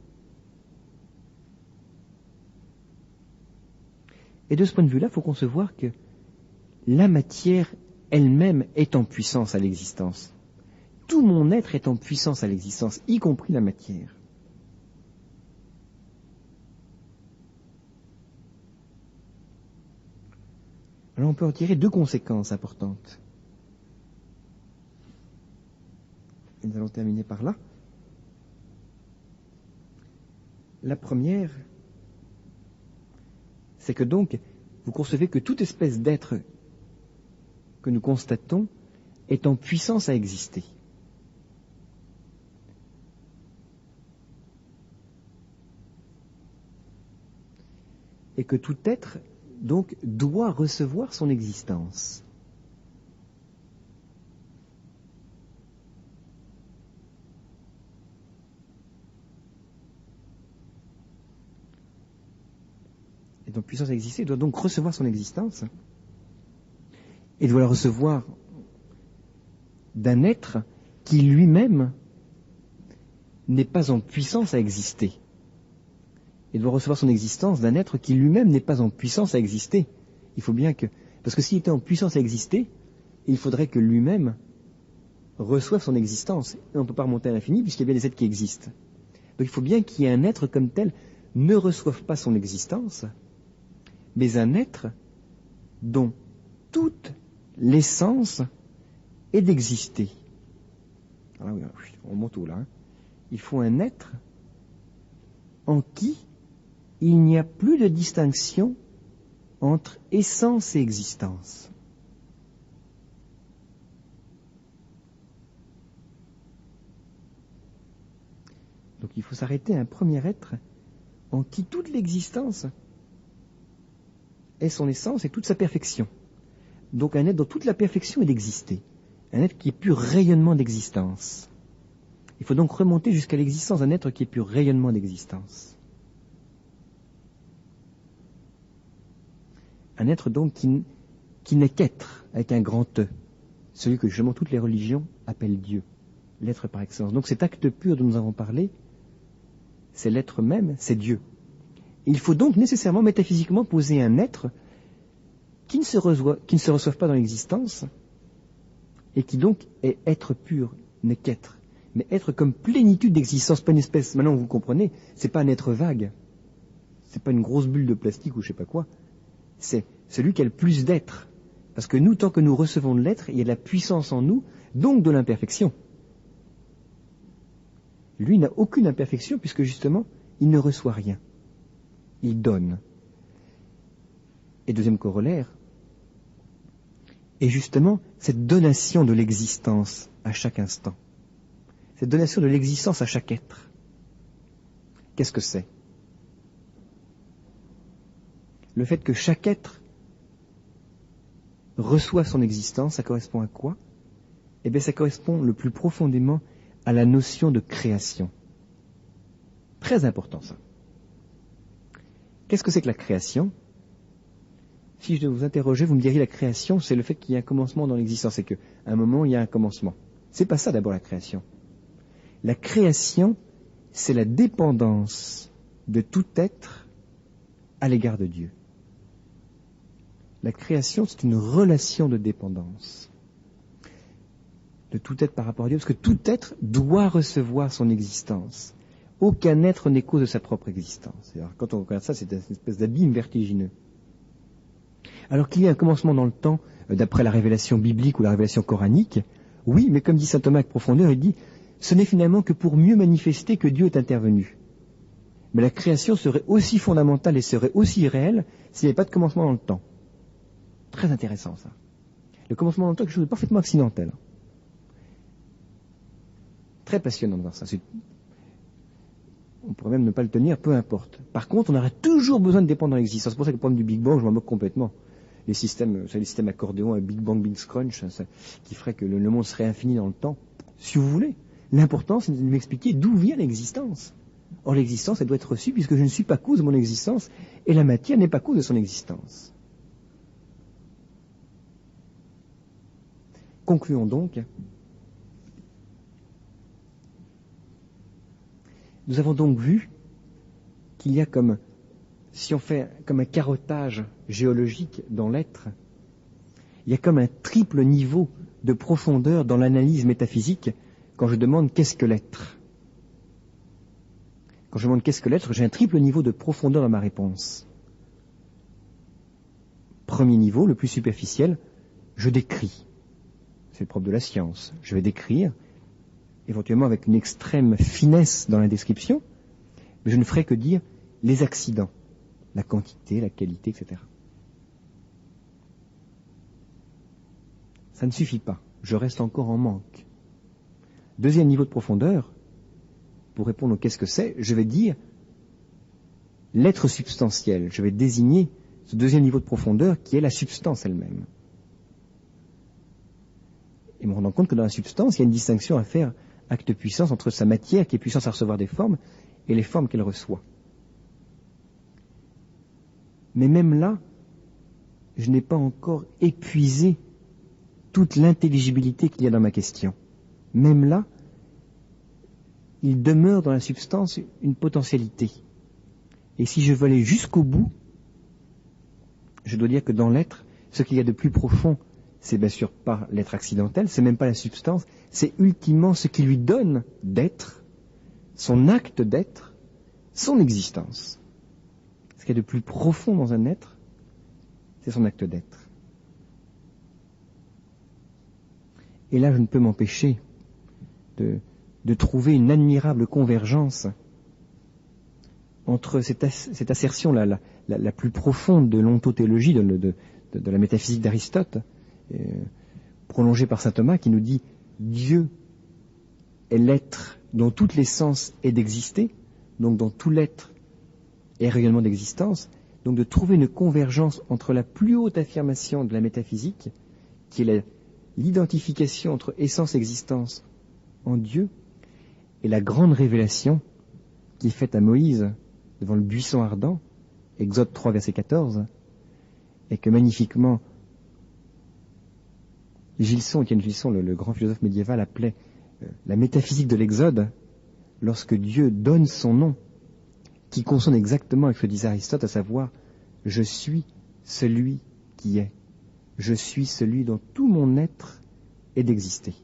Et de ce point de vue-là, il faut concevoir que la matière elle-même est en puissance à l'existence. Tout mon être est en puissance à l'existence, y compris la matière. Alors on peut en tirer deux conséquences importantes. Et nous allons terminer par là. La première, c'est que donc, vous concevez que toute espèce d'être que nous constatons est en puissance à exister. Et que tout être, donc, doit recevoir son existence. Et donc, puissance à exister, doit donc recevoir son existence. Et doit la recevoir d'un être qui lui-même n'est pas en puissance à exister. Et doit recevoir son existence d'un être qui lui-même n'est pas en puissance à exister. Il faut bien que... Parce que s'il était en puissance à exister, il faudrait que lui-même reçoive son existence. Et on ne peut pas remonter à l'infini puisqu'il y a bien des êtres qui existent. Donc il faut bien qu'il y ait un être comme tel ne reçoive pas son existence, mais un être dont toute l'essence est d'exister. Ah oui, on monte où là, hein. Il faut un être en qui il n'y a plus de distinction entre essence et existence. Donc il faut s'arrêter à un premier être en qui toute l'existence est son essence et toute sa perfection. Donc un être dont toute la perfection est d'exister. Un être qui est pur rayonnement d'existence. Il faut donc remonter jusqu'à l'existence d'un être qui est pur rayonnement d'existence. Un être donc qui n'est qu'être, avec un grand E. Celui que justement toutes les religions appellent Dieu. L'être par excellence. Donc cet acte pur dont nous avons parlé, c'est l'être même, c'est Dieu. Il faut donc nécessairement métaphysiquement poser un être qui ne se reçoive pas dans l'existence et qui donc est être pur, n'est qu'être. Mais être comme plénitude d'existence, pas une espèce, maintenant vous comprenez, c'est pas un être vague, c'est pas une grosse bulle de plastique ou je sais pas quoi, c'est celui qui a le plus d'être. Parce que nous, tant que nous recevons de l'être, il y a de la puissance en nous, donc de l'imperfection. lui n'a aucune imperfection puisque justement, il ne reçoit rien. Il donne. Et deuxième corollaire, et justement, cette donation de l'existence à chaque instant, cette donation de l'existence à chaque être, qu'est-ce que c'est? Le fait que chaque être reçoit son existence, ça correspond à quoi? Eh bien, ça correspond le plus profondément à la notion de création. Très important, ça. Qu'est-ce que c'est que la création? Si je dois vous interroger, vous me diriez la création, c'est le fait qu'il y a un commencement dans l'existence, c'est qu'à un moment, il y a un commencement. C'est pas ça d'abord la création. La création, c'est la dépendance de tout être à l'égard de Dieu. La création, c'est une relation de dépendance de tout être par rapport à Dieu, parce que tout être doit recevoir son existence. Aucun être n'est cause de sa propre existence. Alors, quand on regarde ça, c'est une espèce d'abîme vertigineux. Alors qu'il y a un commencement dans le temps, d'après la révélation biblique ou la révélation coranique, oui, mais comme dit saint Thomas avec profondeur, il dit, ce n'est finalement que pour mieux manifester que Dieu est intervenu. Mais la création serait aussi fondamentale et serait aussi réelle s'il n'y avait pas de commencement dans le temps. Très intéressant, ça. Le commencement dans le temps est quelque chose de parfaitement accidentel. Très passionnant de voir ça. On pourrait même ne pas le tenir, peu importe. Par contre, on aurait toujours besoin de dépendre de l'existence. C'est pour ça que le problème du Big Bang, je m'en moque complètement. Les systèmes accordéon, Big Bang, Big Crunch, qui ferait que le monde serait infini dans le temps. Si vous voulez. L'important, c'est de m'expliquer d'où vient l'existence. Or, l'existence, elle doit être reçue puisque je ne suis pas cause de mon existence et la matière n'est pas cause de son existence. Concluons donc. Nous avons donc vu qu'il y a comme, si on fait comme un carottage géologique dans l'être, il y a comme un triple niveau de profondeur dans l'analyse métaphysique quand je demande qu'est-ce que l'être. Quand je demande qu'est-ce que l'être, j'ai un triple niveau de profondeur dans ma réponse. Premier niveau, le plus superficiel, je décris. C'est le propre de la science. Je vais décrire, éventuellement avec une extrême finesse dans la description, mais je ne ferai que dire les accidents, la quantité, la qualité, etc. Ça ne suffit pas. Je reste encore en manque. Deuxième niveau de profondeur, pour répondre au qu'est-ce que c'est, je vais dire l'être substantiel. Je vais désigner ce deuxième niveau de profondeur qui est la substance elle-même. Et me rendant compte que dans la substance, il y a une distinction à faire, acte de puissance, entre sa matière qui est puissance à recevoir des formes et les formes qu'elle reçoit. Mais même là, je n'ai pas encore épuisé toute l'intelligibilité qu'il y a dans ma question. Même là, il demeure dans la substance une potentialité. Et si je veux aller jusqu'au bout, je dois dire que dans l'être, ce qu'il y a de plus profond, c'est bien sûr pas l'être accidentel, c'est même pas la substance, c'est ultimement ce qui lui donne d'être, son acte d'être, son existence. Ce qu'il y a de plus profond dans un être, c'est son acte d'être. Et là, je ne peux m'empêcher de trouver une admirable convergence entre cette assertion la plus profonde de l'ontothéologie, de la métaphysique d'Aristote, prolongée par saint Thomas, qui nous dit Dieu est l'être dont toute l'essence est d'exister, donc dont tout l'être est rayonnement d'existence, donc de trouver une convergence entre la plus haute affirmation de la métaphysique, qui est l'identification entre essence et existence en Dieu, et la grande révélation qui est faite à Moïse devant le buisson ardent, Exode 3, verset 14, et que magnifiquement Étienne Gilson, le grand philosophe médiéval, appelait la métaphysique de l'Exode, lorsque Dieu donne son nom, qui consonne exactement avec ce que disait Aristote, à savoir « Je suis celui qui est. Je suis celui dont tout mon être est d'exister. »